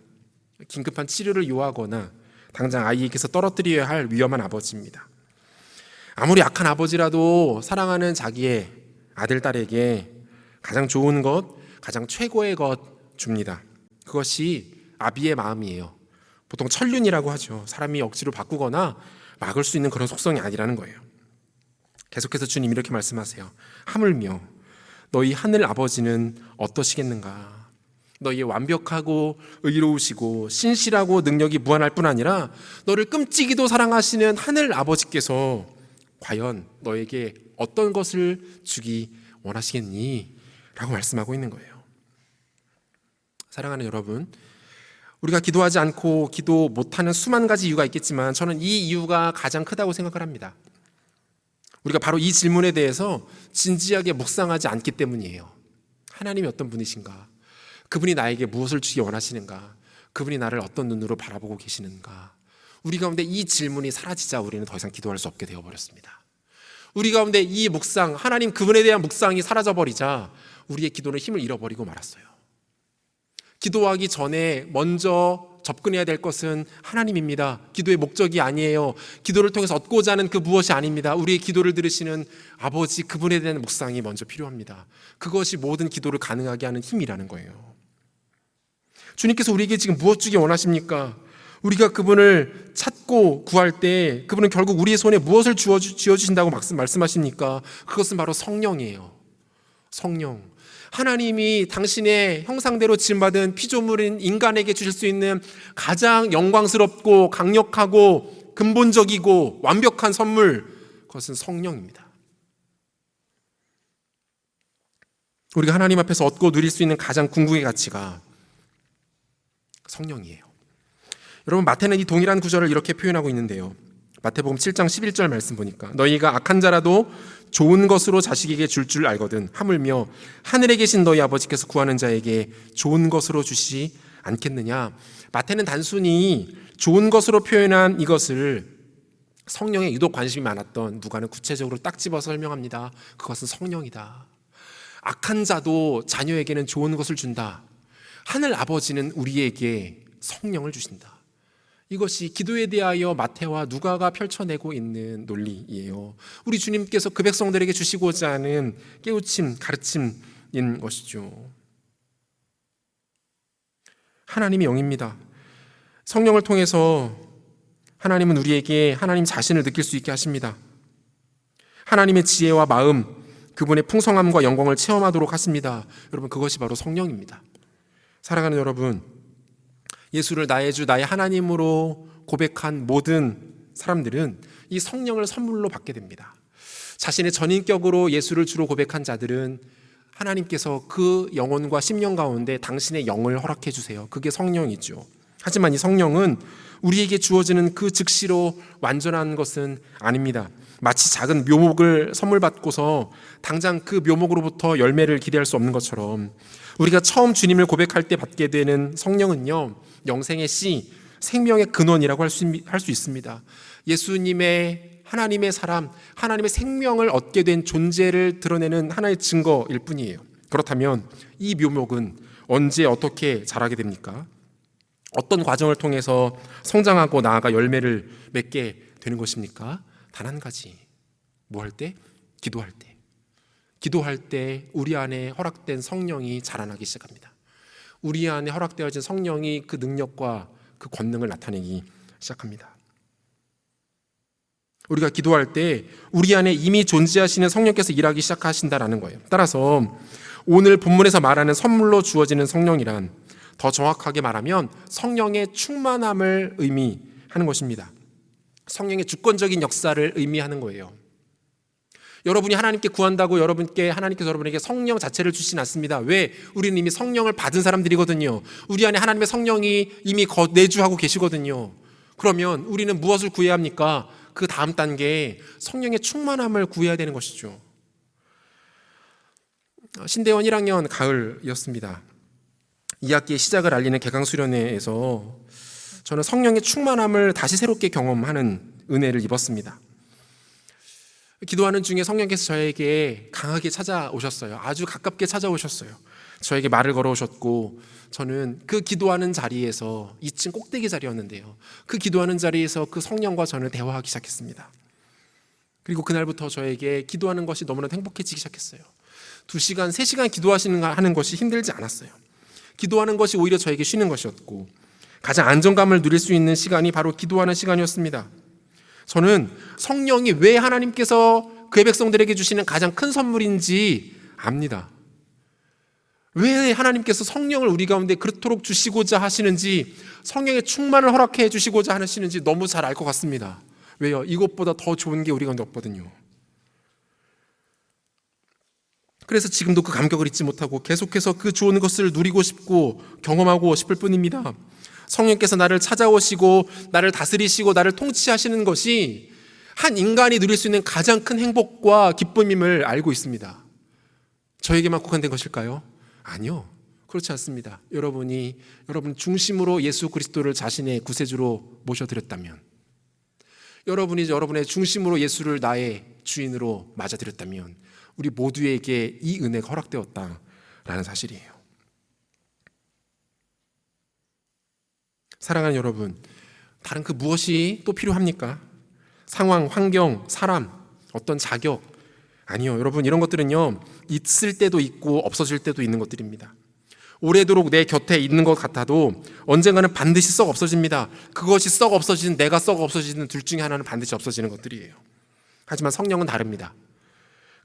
긴급한 치료를 요하거나 당장 아이에게서 떨어뜨려야 할 위험한 아버지입니다. 아무리 악한 아버지라도 사랑하는 자기의 아들, 딸에게 가장 좋은 것, 가장 최고의 것 줍니다. 그것이 아비의 마음이에요. 보통 천륜이라고 하죠. 사람이 억지로 바꾸거나 막을 수 있는 그런 속성이 아니라는 거예요. 계속해서 주님 이렇게 말씀하세요. 하물며 너희 하늘 아버지는 어떠시겠는가? 너희의 완벽하고 의로우시고 신실하고 능력이 무한할 뿐 아니라 너를 끔찍이도 사랑하시는 하늘 아버지께서 과연 너에게 어떤 것을 주기 원하시겠니? 라고 말씀하고 있는 거예요. 사랑하는 여러분, 우리가 기도하지 않고 기도 못하는 수만 가지 이유가 있겠지만 저는 이 이유가 가장 크다고 생각을 합니다. 우리가 바로 이 질문에 대해서 진지하게 묵상하지 않기 때문이에요. 하나님이 어떤 분이신가? 그분이 나에게 무엇을 주기 원하시는가? 그분이 나를 어떤 눈으로 바라보고 계시는가? 우리 가운데 이 질문이 사라지자 우리는 더 이상 기도할 수 없게 되어버렸습니다. 우리 가운데 이 묵상, 하나님 그분에 대한 묵상이 사라져버리자 우리의 기도는 힘을 잃어버리고 말았어요. 기도하기 전에 먼저 접근해야 될 것은 하나님입니다. 기도의 목적이 아니에요. 기도를 통해서 얻고자 하는 그 무엇이 아닙니다. 우리의 기도를 들으시는 아버지 그분에 대한 묵상이 먼저 필요합니다. 그것이 모든 기도를 가능하게 하는 힘이라는 거예요. 주님께서 우리에게 지금 무엇 주기 원하십니까? 우리가 그분을 찾고 구할 때 그분은 결국 우리의 손에 무엇을 쥐어주신다고 말씀하십니까? 그것은 바로 성령이에요. 성령. 하나님이 당신의 형상대로 지음받은 피조물인 인간에게 주실 수 있는 가장 영광스럽고 강력하고 근본적이고 완벽한 선물, 그것은 성령입니다. 우리가 하나님 앞에서 얻고 누릴 수 있는 가장 궁극의 가치가 성령이에요. 여러분, 마태는 이 동일한 구절을 이렇게 표현하고 있는데요. 마태복음 7장 11절 말씀 보니까 너희가 악한 자라도 좋은 것으로 자식에게 줄 알거든 하물며 하늘에 계신 너희 아버지께서 구하는 자에게 좋은 것으로 주시지 않겠느냐. 마태는 단순히 좋은 것으로 표현한 이것을 성령에 유독 관심이 많았던 누가는 구체적으로 딱 집어서 설명합니다. 그것은 성령이다. 악한 자도 자녀에게는 좋은 것을 준다. 하늘 아버지는 우리에게 성령을 주신다. 이것이 기도에 대하여 마태와 누가가 펼쳐내고 있는 논리이에요. 우리 주님께서 그 백성들에게 주시고자 하는 깨우침, 가르침인 것이죠. 하나님이 영입니다. 성령을 통해서 하나님은 우리에게 하나님 자신을 느낄 수 있게 하십니다. 하나님의 지혜와 마음, 그분의 풍성함과 영광을 체험하도록 하십니다. 여러분, 그것이 바로 성령입니다. 사랑하는 여러분, 예수를 나의 주, 나의 하나님으로 고백한 모든 사람들은 이 성령을 선물로 받게 됩니다. 자신의 전인격으로 예수를 주로 고백한 자들은 하나님께서 그 영혼과 심령 가운데 당신의 영을 허락해 주세요. 그게 성령이죠. 하지만 이 성령은 우리에게 주어지는 그 즉시로 완전한 것은 아닙니다. 마치 작은 묘목을 선물 받고서 당장 그 묘목으로부터 열매를 기대할 수 없는 것처럼 우리가 처음 주님을 고백할 때 받게 되는 성령은요, 영생의 씨, 생명의 근원이라고 할 수 있습니다. 예수님의 하나님의 사람, 하나님의 생명을 얻게 된 존재를 드러내는 하나의 증거일 뿐이에요. 그렇다면 이 묘목은 언제 어떻게 자라게 됩니까? 어떤 과정을 통해서 성장하고 나아가 열매를 맺게 되는 것입니까? 단 한 가지. 뭐 할 때? 기도할 때. 기도할 때 우리 안에 허락된 성령이 자라나기 시작합니다. 우리 안에 허락되어진 성령이 그 능력과 그 권능을 나타내기 시작합니다. 우리가 기도할 때 우리 안에 이미 존재하시는 성령께서 일하기 시작하신다라는 거예요. 따라서 오늘 본문에서 말하는 선물로 주어지는 성령이란 더 정확하게 말하면 성령의 충만함을 의미하는 것입니다. 성령의 주권적인 역사를 의미하는 거예요. 여러분이 하나님께 구한다고 하나님께서 여러분에게 성령 자체를 주시진 않습니다. 왜? 우리는 이미 성령을 받은 사람들이거든요. 우리 안에 하나님의 성령이 이미 내주하고 계시거든요. 그러면 우리는 무엇을 구해야 합니까? 그 다음 단계에 성령의 충만함을 구해야 되는 것이죠. 신대원 1학년 가을이었습니다. 2학기의 시작을 알리는 개강수련회에서 저는 성령의 충만함을 다시 새롭게 경험하는 은혜를 입었습니다. 기도하는 중에 성령께서 저에게 강하게 찾아오셨어요. 아주 가깝게 찾아오셨어요. 저에게 말을 걸어오셨고, 저는 그 기도하는 자리에서 2층 꼭대기 자리였는데요, 그 기도하는 자리에서 그 성령과 저는 대화하기 시작했습니다. 그리고 그날부터 저에게 기도하는 것이 너무나 행복해지기 시작했어요. 2시간, 3시간 기도하는 것이 힘들지 않았어요. 기도하는 것이 오히려 저에게 쉬는 것이었고, 가장 안정감을 누릴 수 있는 시간이 바로 기도하는 시간이었습니다. 저는 성령이 왜 하나님께서 그의 백성들에게 주시는 가장 큰 선물인지 압니다. 왜 하나님께서 성령을 우리 가운데 그렇도록 주시고자 하시는지, 성령의 충만을 허락해 주시고자 하시는지 너무 잘 알 것 같습니다. 왜요? 이것보다 더 좋은 게 우리 가운데 없거든요. 그래서 지금도 그 감격을 잊지 못하고 계속해서 그 좋은 것을 누리고 싶고 경험하고 싶을 뿐입니다. 성령께서 나를 찾아오시고 나를 다스리시고 나를 통치하시는 것이 한 인간이 누릴 수 있는 가장 큰 행복과 기쁨임을 알고 있습니다. 저에게만 국한된 것일까요? 아니요, 그렇지 않습니다. 여러분 중심으로 예수 그리스도를 자신의 구세주로 모셔드렸다면, 여러분이 여러분의 중심으로 예수를 나의 주인으로 맞아들였다면 우리 모두에게 이 은혜가 허락되었다라는 사실이에요. 사랑하는 여러분, 다른 그 무엇이 또 필요합니까? 상황, 환경, 사람, 어떤 자격? 아니요, 여러분, 이런 것들은요, 있을 때도 있고 없어질 때도 있는 것들입니다. 오래도록 내 곁에 있는 것 같아도 언젠가는 반드시 썩 없어집니다. 그것이 썩 없어지든 내가 썩 없어지든 둘 중에 하나는 반드시 없어지는 것들이에요. 하지만 성령은 다릅니다.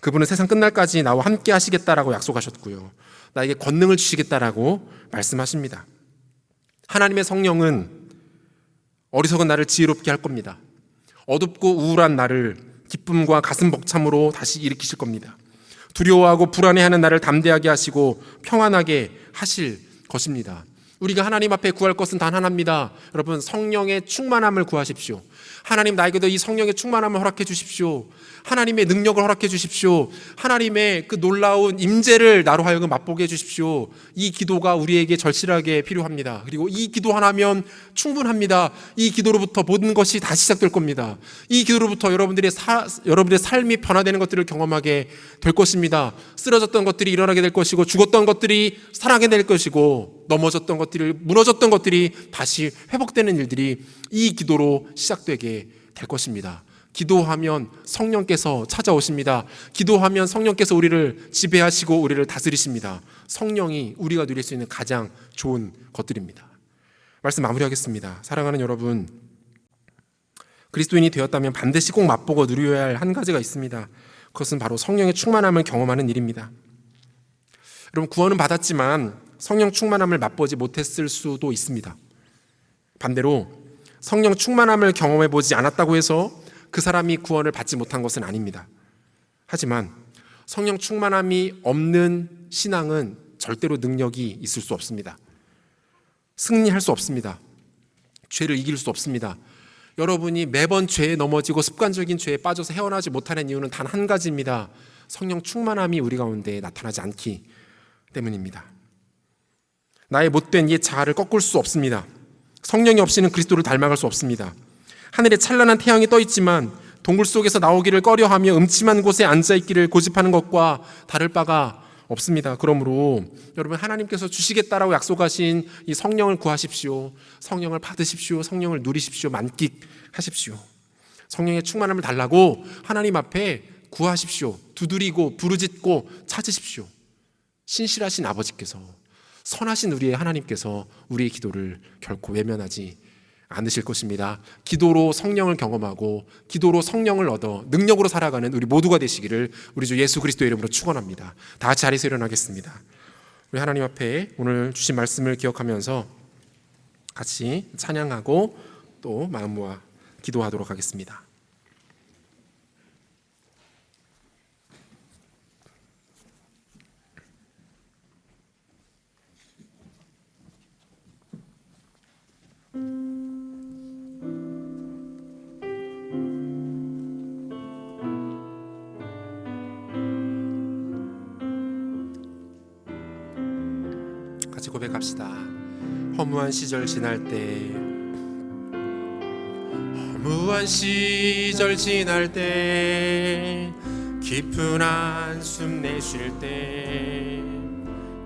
그분은 세상 끝날까지 나와 함께 하시겠다라고 약속하셨고요, 나에게 권능을 주시겠다라고 말씀하십니다. 하나님의 성령은 어리석은 나를 지혜롭게 할 겁니다. 어둡고 우울한 나를 기쁨과 가슴 벅참으로 다시 일으키실 겁니다. 두려워하고 불안해하는 나를 담대하게 하시고 평안하게 하실 것입니다. 우리가 하나님 앞에 구할 것은 단 하나입니다. 여러분, 성령의 충만함을 구하십시오. 하나님, 나에게도 이 성령의 충만함을 허락해 주십시오. 하나님의 능력을 허락해 주십시오. 하나님의 그 놀라운 임재를 나로 하여금 맛보게 해 주십시오. 이 기도가 우리에게 절실하게 필요합니다. 그리고 이 기도 하나면 충분합니다. 이 기도로부터 모든 것이 다시 시작될 겁니다. 이 기도로부터 여러분들의 삶이 변화되는 것들을 경험하게 될 것입니다. 쓰러졌던 것들이 일어나게 될 것이고, 죽었던 것들이 살아나게 될 것이고, 넘어졌던 것들이, 무너졌던 것들이 다시 회복되는 일들이 이 기도로 시작되게 될 것입니다. 기도하면 성령께서 찾아오십니다. 기도하면 성령께서 우리를 지배하시고 우리를 다스리십니다. 성령이 우리가 누릴 수 있는 가장 좋은 것들입니다. 말씀 마무리하겠습니다. 사랑하는 여러분, 그리스도인이 되었다면 반드시 꼭 맛보고 누려야 할 한 가지가 있습니다. 그것은 바로 성령의 충만함을 경험하는 일입니다. 여러분, 구원은 받았지만 성령 충만함을 맛보지 못했을 수도 있습니다. 반대로 성령 충만함을 경험해 보지 않았다고 해서 그 사람이 구원을 받지 못한 것은 아닙니다. 하지만 성령 충만함이 없는 신앙은 절대로 능력이 있을 수 없습니다. 승리할 수 없습니다. 죄를 이길 수 없습니다. 여러분이 매번 죄에 넘어지고 습관적인 죄에 빠져서 헤어나지 못하는 이유는 단 한 가지입니다. 성령 충만함이 우리 가운데 나타나지 않기 때문입니다. 나의 못된 옛 자아를 꺾을 수 없습니다. 성령이 없이는 그리스도를 닮아갈 수 없습니다. 하늘에 찬란한 태양이 떠 있지만 동굴 속에서 나오기를 꺼려하며 음침한 곳에 앉아있기를 고집하는 것과 다를 바가 없습니다. 그러므로 여러분, 하나님께서 주시겠다라고 약속하신 이 성령을 구하십시오. 성령을 받으십시오. 성령을 누리십시오. 만끽하십시오. 성령의 충만함을 달라고 하나님 앞에 구하십시오. 두드리고 부르짖고 찾으십시오. 신실하신 아버지께서, 선하신 우리의 하나님께서 우리의 기도를 결코 외면하지 않으실 것입니다. 기도로 성령을 경험하고 기도로 성령을 얻어 능력으로 살아가는 우리 모두가 되시기를 우리 주 예수 그리스도의 이름으로 축원합니다. 다 같이 자리에서 일어나겠습니다. 우리 하나님 앞에 오늘 주신 말씀을 기억하면서 같이 찬양하고 또 마음 모아 기도하도록 하겠습니다. 같이 고백합시다. 허무한 시절 지날 때, 허무한 시절 지날 때, 깊은 한숨 내쉴 때,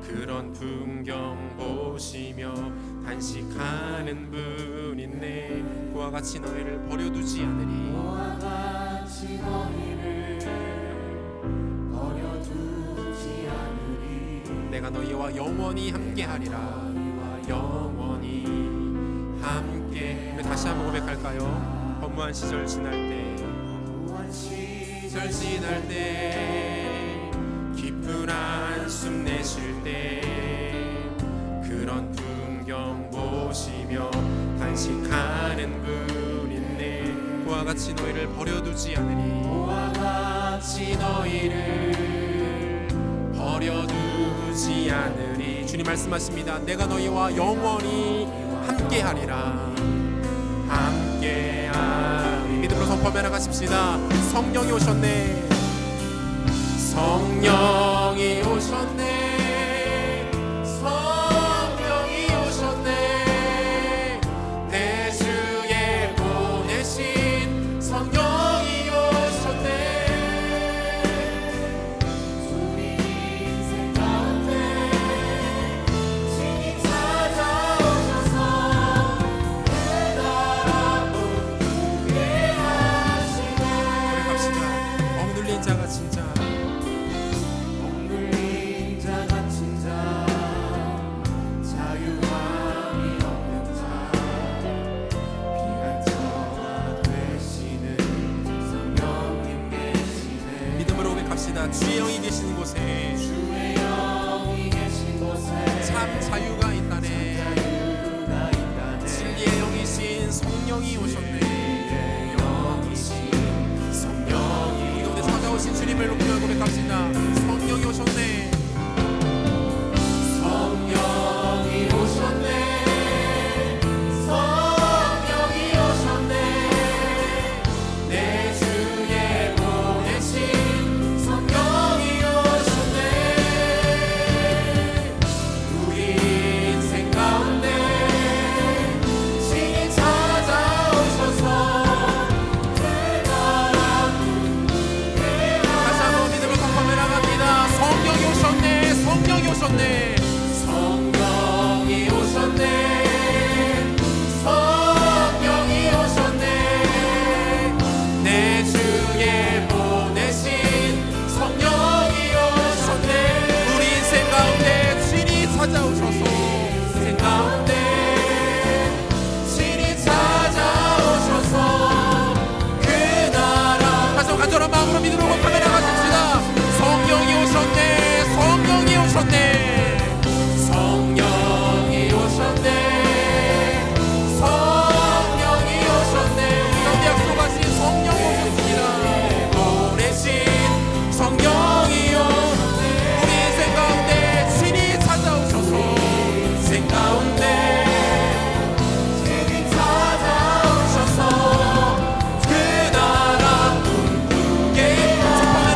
그런 풍경 보시며 단식하는 분 있네. 그와 같이 너희를 버려두지 않으리. 그와 같이 너희를 버려두지 않으리. 내가 너희와 영원히 함께하리라. 영원히 함께. 우리 다시 한번 고백할까요? 허무한 시절 지날 때, 허무한 시절 지날 때, 깊은 한숨 내쉴 때, 그런 풍경 보시며 단식하는 분 있네. 그와 같이 너희를 버려두지 않으리. 그와 같이 너희를 버려두지 않으리. 주님 말씀하십니다. 내가 너희와 영원히 함께하리라. 함께하리. 믿음으로 선포하며 나가십시다. 성령이 오셨네. 성령이 오셨네. 성령이 오셨네. 내 주에 보내신 성령이 오셨네. 우리 인생 가운데 친히 찾아오셔서 깨달아 보게 하시네. 고백합시다. 억눌린 자 같은 자, 억눌린 자 같은 자, 자유함이 없는 자, 피난처가 되시는 성령님 계시네. 믿음으로 고백합시다. 주의 영이 계시는 곳에 주의 영이 계신 곳에 참 자유가 있다네. 자유가 있다네. 진리의 영이신 성령이 오셨네. 영이신 성령이 이 가운데 찾아오신 주님을 높여 고백합시다. 성령이 오셨네. 성령이 오셨네. 성령이 오셨네. 내 주에 보내신 성령이 오셨네. 우리 인생 가운데 친히 찾아오셔서 깨달아 보게 다시 한번 믿음을 선포하며 나갑니다. 성령이 오셨네. 성령이 오셨네. 성령이 오셨네. 성령이 오셨네. 내 주에 보내신 성령이 오셨네. 우리 인생 가운데 친히 찾아오셔서 인생 가운데 친히 찾아오셔서 그 나라 다시 한번 간절한 마음으로 믿음으로 고백하며 나가십시다. 성령이 오셨네. 성령이 오셨네. 성령이 오셨네. 성령이 오셨네. 우리 가운데 약속하신 성령이 오셨습니다. 보내신 성령이 오셨네. 우리 인생 가운데 친히 찾아오셔서 인생 가운데 친히 찾아오셔서 그 나라 꿈꾸게 선포하며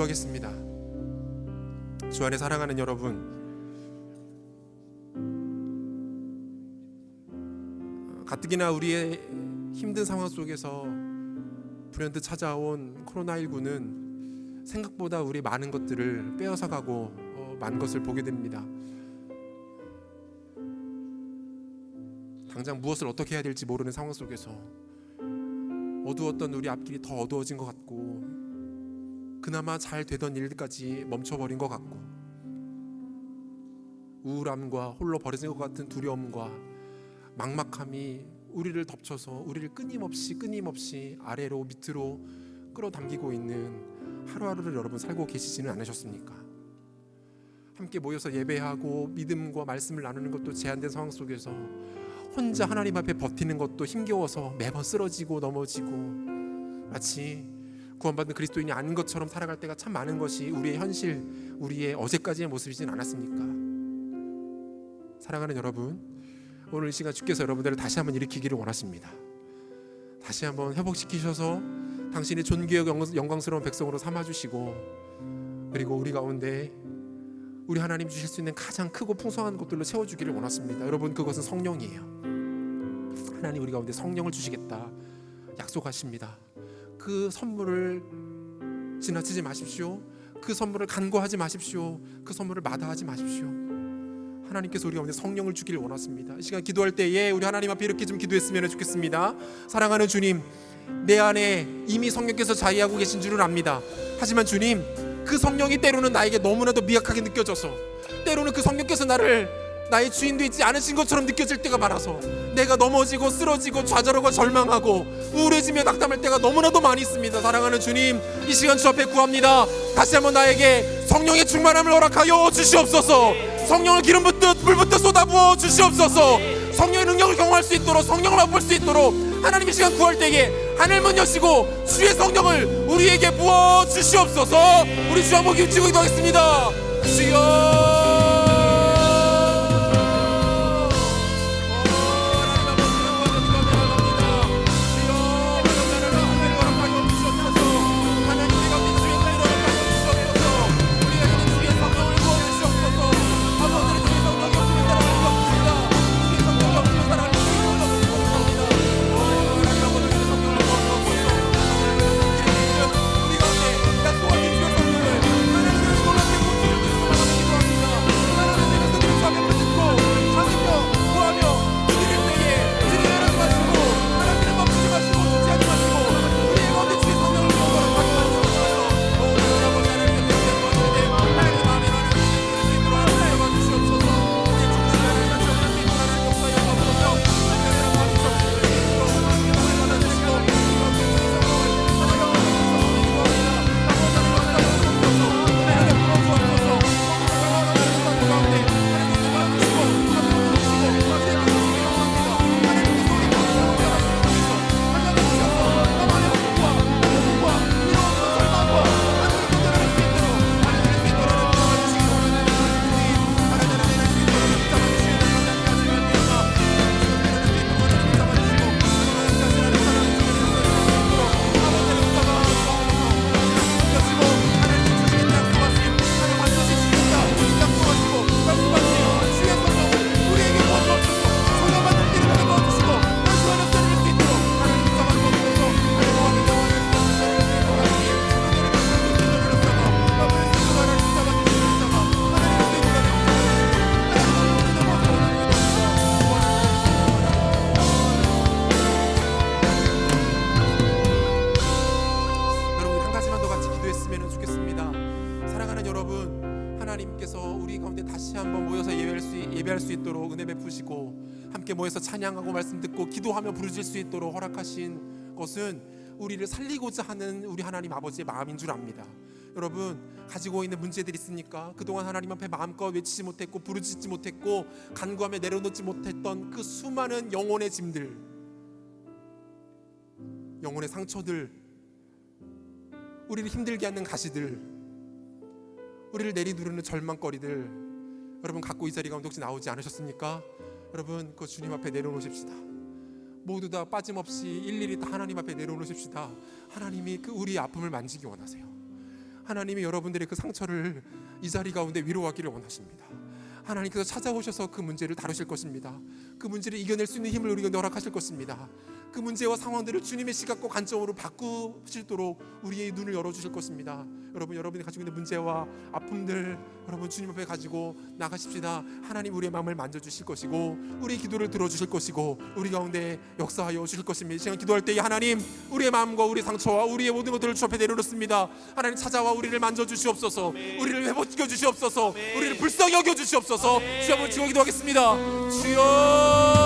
기도하겠습니다. 주 안에 사랑하는 여러분, 가뜩이나 우리의 힘든 상황 속에서 불현듯 찾아온 코로나19는 생각보다 우리 많은 것들을 빼앗아가고 많은 것을 보게 됩니다. 당장 무엇을 어떻게 해야 될지 모르는 상황 속에서 어두웠던 우리 앞길이 더 어두워진 것 같고, 그나마 잘 되던 일까지 멈춰버린 것 같고, 우울함과 홀로 버려진 것 같은 두려움과 막막함이 우리를 덮쳐서 우리를 끊임없이 아래로 밑으로 끌어당기고 있는 하루하루를 여러분 살고 계시지는 않으셨습니까? 함께 모여서 예배하고 믿음과 말씀을 나누는 것도 제한된 상황 속에서 혼자 하나님 앞에 버티는 것도 힘겨워서 매번 쓰러지고 넘어지고 마치 구원받은 그리스도인이 아닌 것처럼 살아갈 때가 참 많은 것이 우리의 현실, 우리의 어제까지의 모습이진 않았습니까? 사랑하는 여러분, 오늘 이 시간 주께서 여러분들을 다시 한번 일으키기를 원하십니다. 다시 한번 회복시키셔서 당신의 존귀하고 영광스러운 백성으로 삼아주시고, 그리고 우리 가운데 우리 하나님 주실 수 있는 가장 크고 풍성한 것들로 채워주기를 원하십니다. 여러분, 그것은 성령이에요. 하나님 우리 가운데 성령을 주시겠다 약속하십니다. 그 선물을 지나치지 마십시오. 그 선물을 간과하지 마십시오. 그 선물을 마다하지 마십시오. 하나님께서 우리 가운데 성령을 주기를 원하십니다. 이 시간 기도할 때에 우리 하나님 앞에 이렇게 좀 기도했으면 좋겠습니다. 사랑하는 주님, 내 안에 이미 성령께서 자리하고 계신 줄은 압니다. 하지만 주님, 그 성령이 때로는 나에게 너무나도 미약하게 느껴져서, 때로는 그 성령께서 나의 주인 되지 않으신 것처럼 느껴질 때가 많아서 내가 넘어지고 쓰러지고 좌절하고 절망하고 우울해지며 낙담할 때가 너무나도 많이 있습니다. 사랑하는 주님, 이 시간 주 앞에 구합니다. 다시 한번 나에게 성령의 충만함을 허락하여 주시옵소서. 성령을 기름 붓듯 물 붓듯 쏟아부어 주시옵소서. 성령의 능력을 경험할 수 있도록, 성령을 맛볼 수 있도록 하나님 이 시간 구할 때에 하늘문 여시고 주의 성령을 우리에게 부어 주시옵소서. 우리 주 한번 기울이고 기도하겠습니다. 주여, 예배할 수 있도록 은혜 베푸시고 함께 모여서 찬양하고 말씀 듣고 기도하며 부르실 수 있도록 허락하신 것은 우리를 살리고자 하는 우리 하나님 아버지의 마음인 줄 압니다. 여러분, 가지고 있는 문제들이 있습니까? 그동안 하나님 앞에 마음껏 외치지 못했고 부르짖지 못했고 간구하며 내려놓지 못했던 그 수많은 영혼의 짐들, 영혼의 상처들, 우리를 힘들게 하는 가시들, 우리를 내리누르는 절망거리들, 여러분 갖고 이 자리 가운데 혹시 나오지 않으셨습니까? 여러분 그 주님 앞에 내려놓으십시다. 모두 다 빠짐없이 일일이 다 하나님 앞에 내려놓으십시다. 하나님이 그 우리의 아픔을 만지기 원하세요. 하나님이 여러분들의 그 상처를 이 자리 가운데 위로하기를 원하십니다. 하나님께서 찾아오셔서 그 문제를 다루실 것입니다. 그 문제를 이겨낼 수 있는 힘을 우리가 허락하실 것입니다. 그 문제와 상황들을 주님의 시각과 관점으로 바꾸시도록 우리의 눈을 열어주실 것입니다. 여러분이 가지고 있는 문제와 아픔들 여러분 주님 앞에 가지고 나가십시다. 하나님 우리의 마음을 만져주실 것이고 우리의 기도를 들어주실 것이고 우리 가운데 역사하여 주실 것입니다. 이 시간 기도할 때 하나님 우리의 마음과 우리의 상처와 우리의 모든 것들을 주 앞에 내려놓습니다. 하나님 찾아와 우리를 만져주시옵소서. 우리를 회복시켜 주시옵소서. 우리를 불쌍히 여겨 주시옵소서. 주여 한번 주여 기도하겠습니다. 주여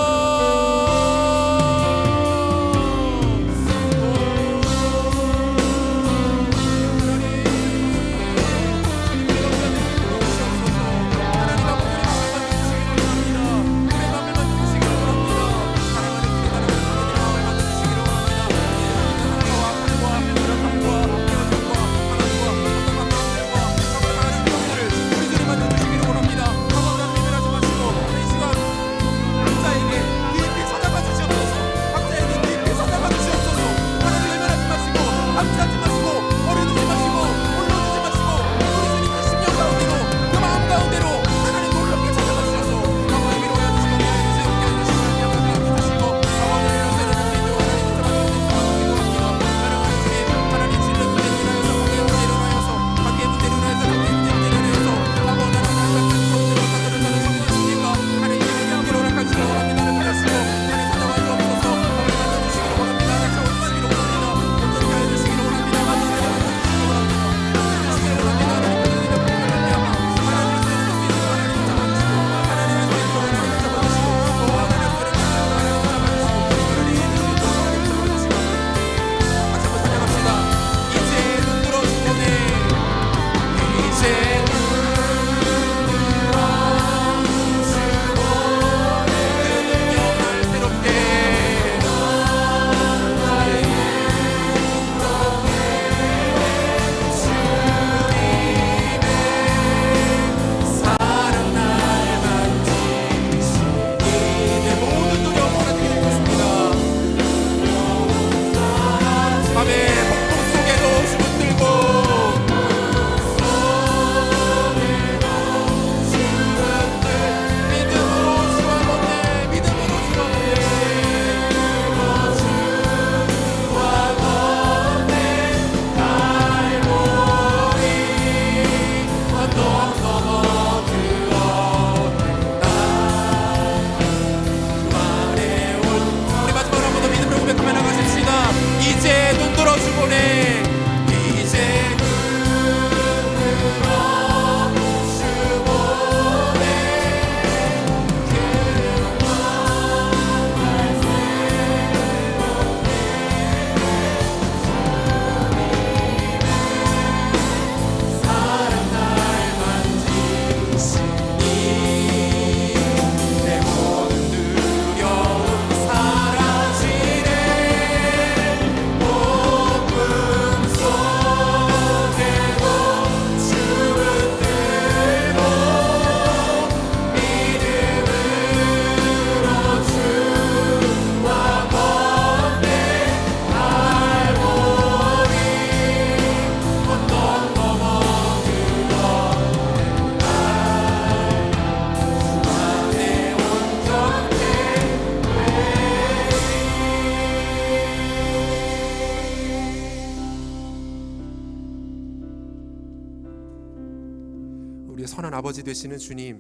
우리의 선한 아버지 되시는 주님,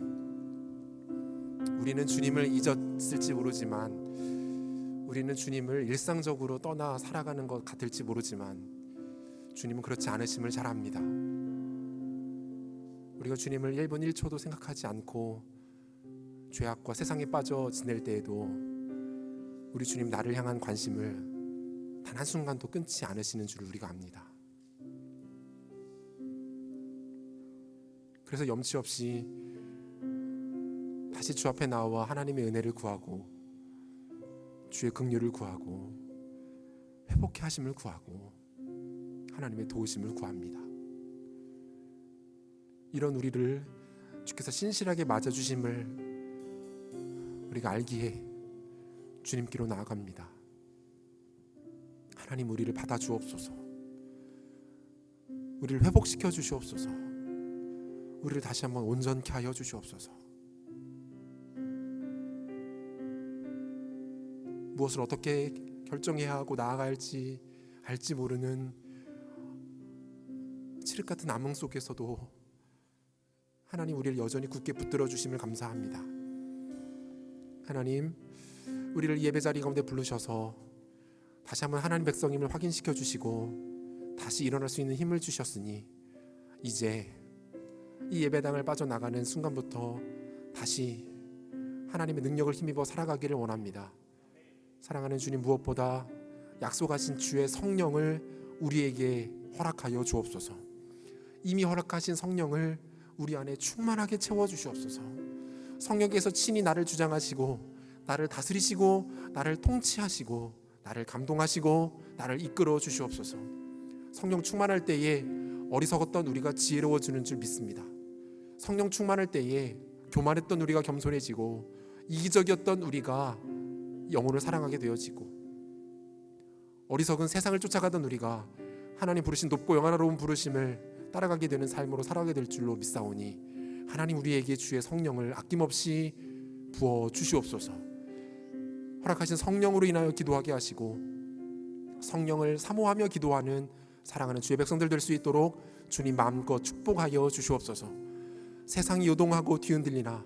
우리는 주님을 잊었을지 모르지만, 우리는 주님을 일상적으로 떠나 살아가는 것 같을지 모르지만 주님은 그렇지 않으심을 잘 압니다. 우리가 주님을 1분 1초도 생각하지 않고 죄악과 세상에 빠져 지낼 때에도 우리 주님 나를 향한 관심을 단 한순간도 끊지 않으시는 줄 우리가 압니다. 그래서 염치 없이 다시 주 앞에 나와 하나님의 은혜를 구하고 주의 긍휼을 구하고 회복케 하심을 구하고 하나님의 도우심을 구합니다. 이런 우리를 주께서 신실하게 맞아주심을 우리가 알기에 주님께로 나아갑니다. 하나님 우리를 받아주옵소서. 우리를 회복시켜 주시옵소서. 우리를 다시 한번 온전케 하여 주시옵소서. 무엇을 어떻게 결정해야 하고 나아가야 할지 알지 모르는 칠흑 같은 암흥 속에서도 하나님 우리를 여전히 굳게 붙들어 주심을 감사합니다. 하나님, 우리를 예배 자리 가운데 부르셔서 다시 한번 하나님 백성임을 확인시켜 주시고 다시 일어날 수 있는 힘을 주셨으니 이제 이 예배당을 빠져나가는 순간부터 다시 하나님의 능력을 힘입어 살아가기를 원합니다. 사랑하는 주님, 무엇보다 약속하신 주의 성령을 우리에게 허락하여 주옵소서. 이미 허락하신 성령을 우리 안에 충만하게 채워주시옵소서. 성령께서 친히 나를 주장하시고 나를 다스리시고 나를 통치하시고 나를 감동하시고 나를 이끌어 주시옵소서. 성령 충만할 때에 어리석었던 우리가 지혜로워지는 줄 믿습니다. 성령 충만할 때에 교만했던 우리가 겸손해지고 이기적이었던 우리가 영혼을 사랑하게 되어지고 어리석은 세상을 쫓아가던 우리가 하나님 부르신 높고 영화로운 부르심을 따라가게 되는 삶으로 살아가게 될 줄로 믿사오니 하나님 우리에게 주의 성령을 아낌없이 부어 주시옵소서. 허락하신 성령으로 인하여 기도하게 하시고 성령을 사모하며 기도하는 사랑하는 주의 백성들 될 수 있도록 주님 마음껏 축복하여 주시옵소서. 세상이 요동하고 뒤흔들리나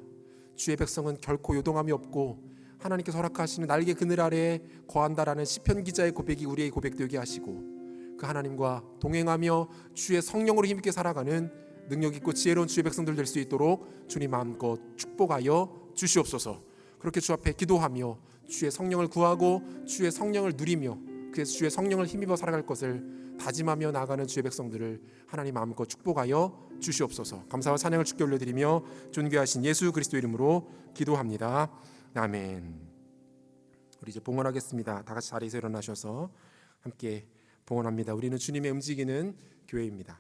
주의 백성은 결코 요동함이 없고 하나님께서 허락하시는 날개 그늘 아래에 거한다라는 시편 기자의 고백이 우리의 고백되게 하시고 그 하나님과 동행하며 주의 성령으로 힘있게 살아가는 능력 있고 지혜로운 주의 백성들 될 수 있도록 주님 마음껏 축복하여 주시옵소서. 그렇게 주 앞에 기도하며 주의 성령을 구하고 주의 성령을 누리며 그래서 주의 성령을 힘입어 살아갈 것을 다짐하며 나아가는 주의 백성들을 하나님 마음껏 축복하여 주시옵소서. 감사와 찬양을 주께 올려드리며 존귀하신 예수 그리스도 이름으로 기도합니다. 아멘. 우리 이제 봉헌하겠습니다. 다 같이 자리에서 일어나셔서 함께 봉헌합니다. 우리는 주님의 움직이는 교회입니다.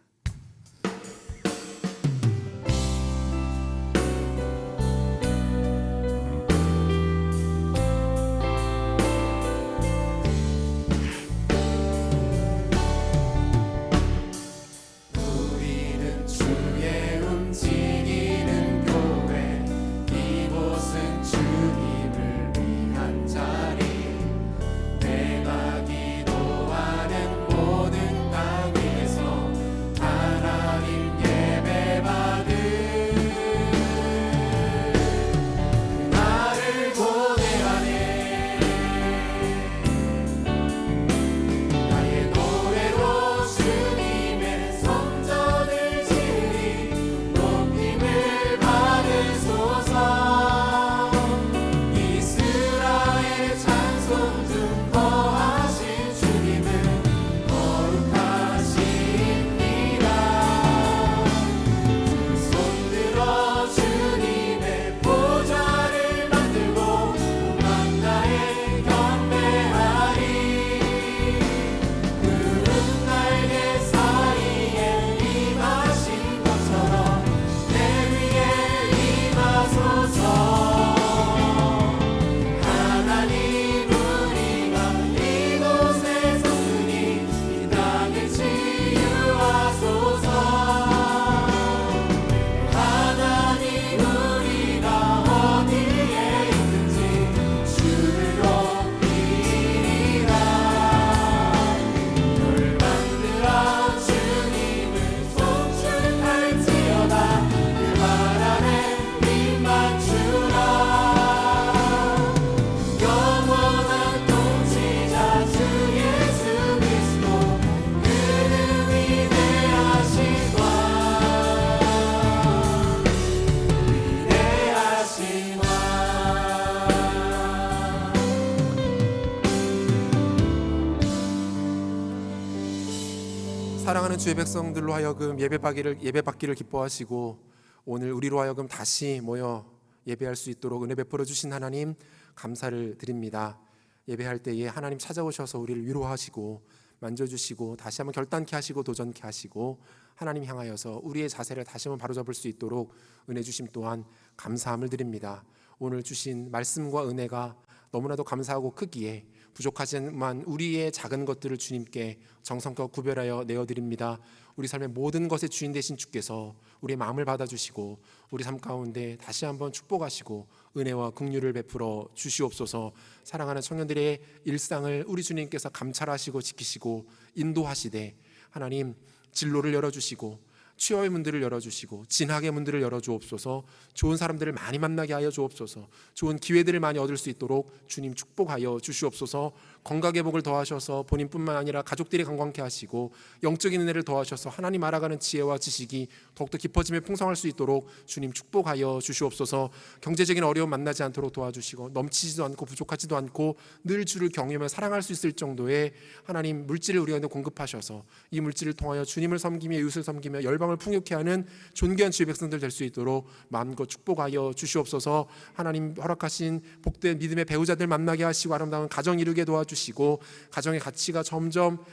사랑하는 주의 백성들로 하여금 예배받기를 기뻐하시고 오늘 우리로 하여금 다시 모여 예배할 수 있도록 은혜 베풀어 주신 하나님 감사를 드립니다. 예배할 때에 하나님 찾아오셔서 우리를 위로하시고 만져주시고 다시 한번 결단케 하시고 도전케 하시고 하나님 향하여서 우리의 자세를 다시 한번 바로잡을 수 있도록 은혜 주심 또한 감사함을 드립니다. 오늘 주신 말씀과 은혜가 너무나도 감사하고 크기에 부족하지만 우리의 작은 것들을 주님께 정성껏 구별하여 내어드립니다. 우리 삶의 모든 것의 주인 되신 주께서 우리의 마음을 받아주시고 우리 삶 가운데 다시 한번 축복하시고 은혜와 긍휼을 베풀어 주시옵소서. 사랑하는 청년들의 일상을 우리 주님께서 감찰하시고 지키시고 인도하시되 하나님 진로를 열어주시고 취업의 문들을 열어주시고 진학의 문들을 열어주옵소서. 좋은 사람들을 많이 만나게 하여 주옵소서. 좋은 기회들을 많이 얻을 수 있도록 주님 축복하여 주시옵소서. 건강의 복을 더하셔서 본인뿐만 아니라 가족들이 건강케 하시고 영적인 은혜를 더하셔서 하나님 알아가는 지혜와 지식이 더욱더 깊어지며 풍성할 수 있도록 주님 축복하여 주시옵소서. 경제적인 어려움 만나지 않도록 도와주시고 넘치지도 않고 부족하지도 않고 늘 주를 경외하며 사랑할 수 있을 정도의 하나님 물질을 우리가 공급하셔서 이 물질을 통하여 주님을 섬기며 이웃을 섬기며 열방을 풍요케 하는 존귀한 주의 백성들 될 수 있도록 마음껏 축복하여 주시옵소서. 하나님 허락하신 복된 믿음의 배우자들 만나게 하시고 아름다운 가정 이루게 도와주시고 가정의 가치가 점점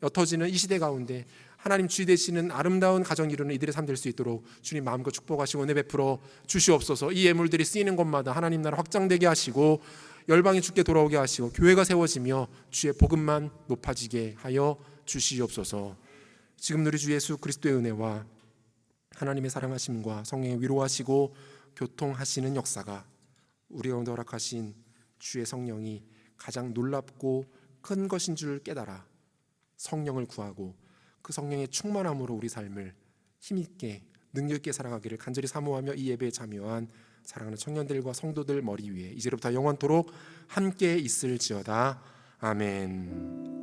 옅어지는 이 시대 가운데 하나님 주의 되시는 아름다운 가정 이루는 이들의 삶 될 수 있도록 주님 마음껏 축복하시고 은혜 베풀어 주시옵소서. 이 예물들이 쓰이는 곳마다 하나님 나라 확장되게 하시고 열방이 주께 돌아오게 하시고 교회가 세워지며 주의 복음만 높아지게 하여 주시옵소서. 지금 우리 주 예수 그리스도의 은혜와 하나님의 사랑하심과 성령의 위로하시고 교통하시는 역사가 우리 가운데 허락하신 주의 성령이 가장 놀랍고 큰 것인 줄 깨달아 성령을 구하고 그 성령의 충만함으로 우리 삶을 힘있게 능력있게 살아가기를 간절히 사모하며 이 예배에 참여한 사랑하는 청년들과 성도들 머리 위에 이제로부터 영원토록 함께 있을지어다. 아멘.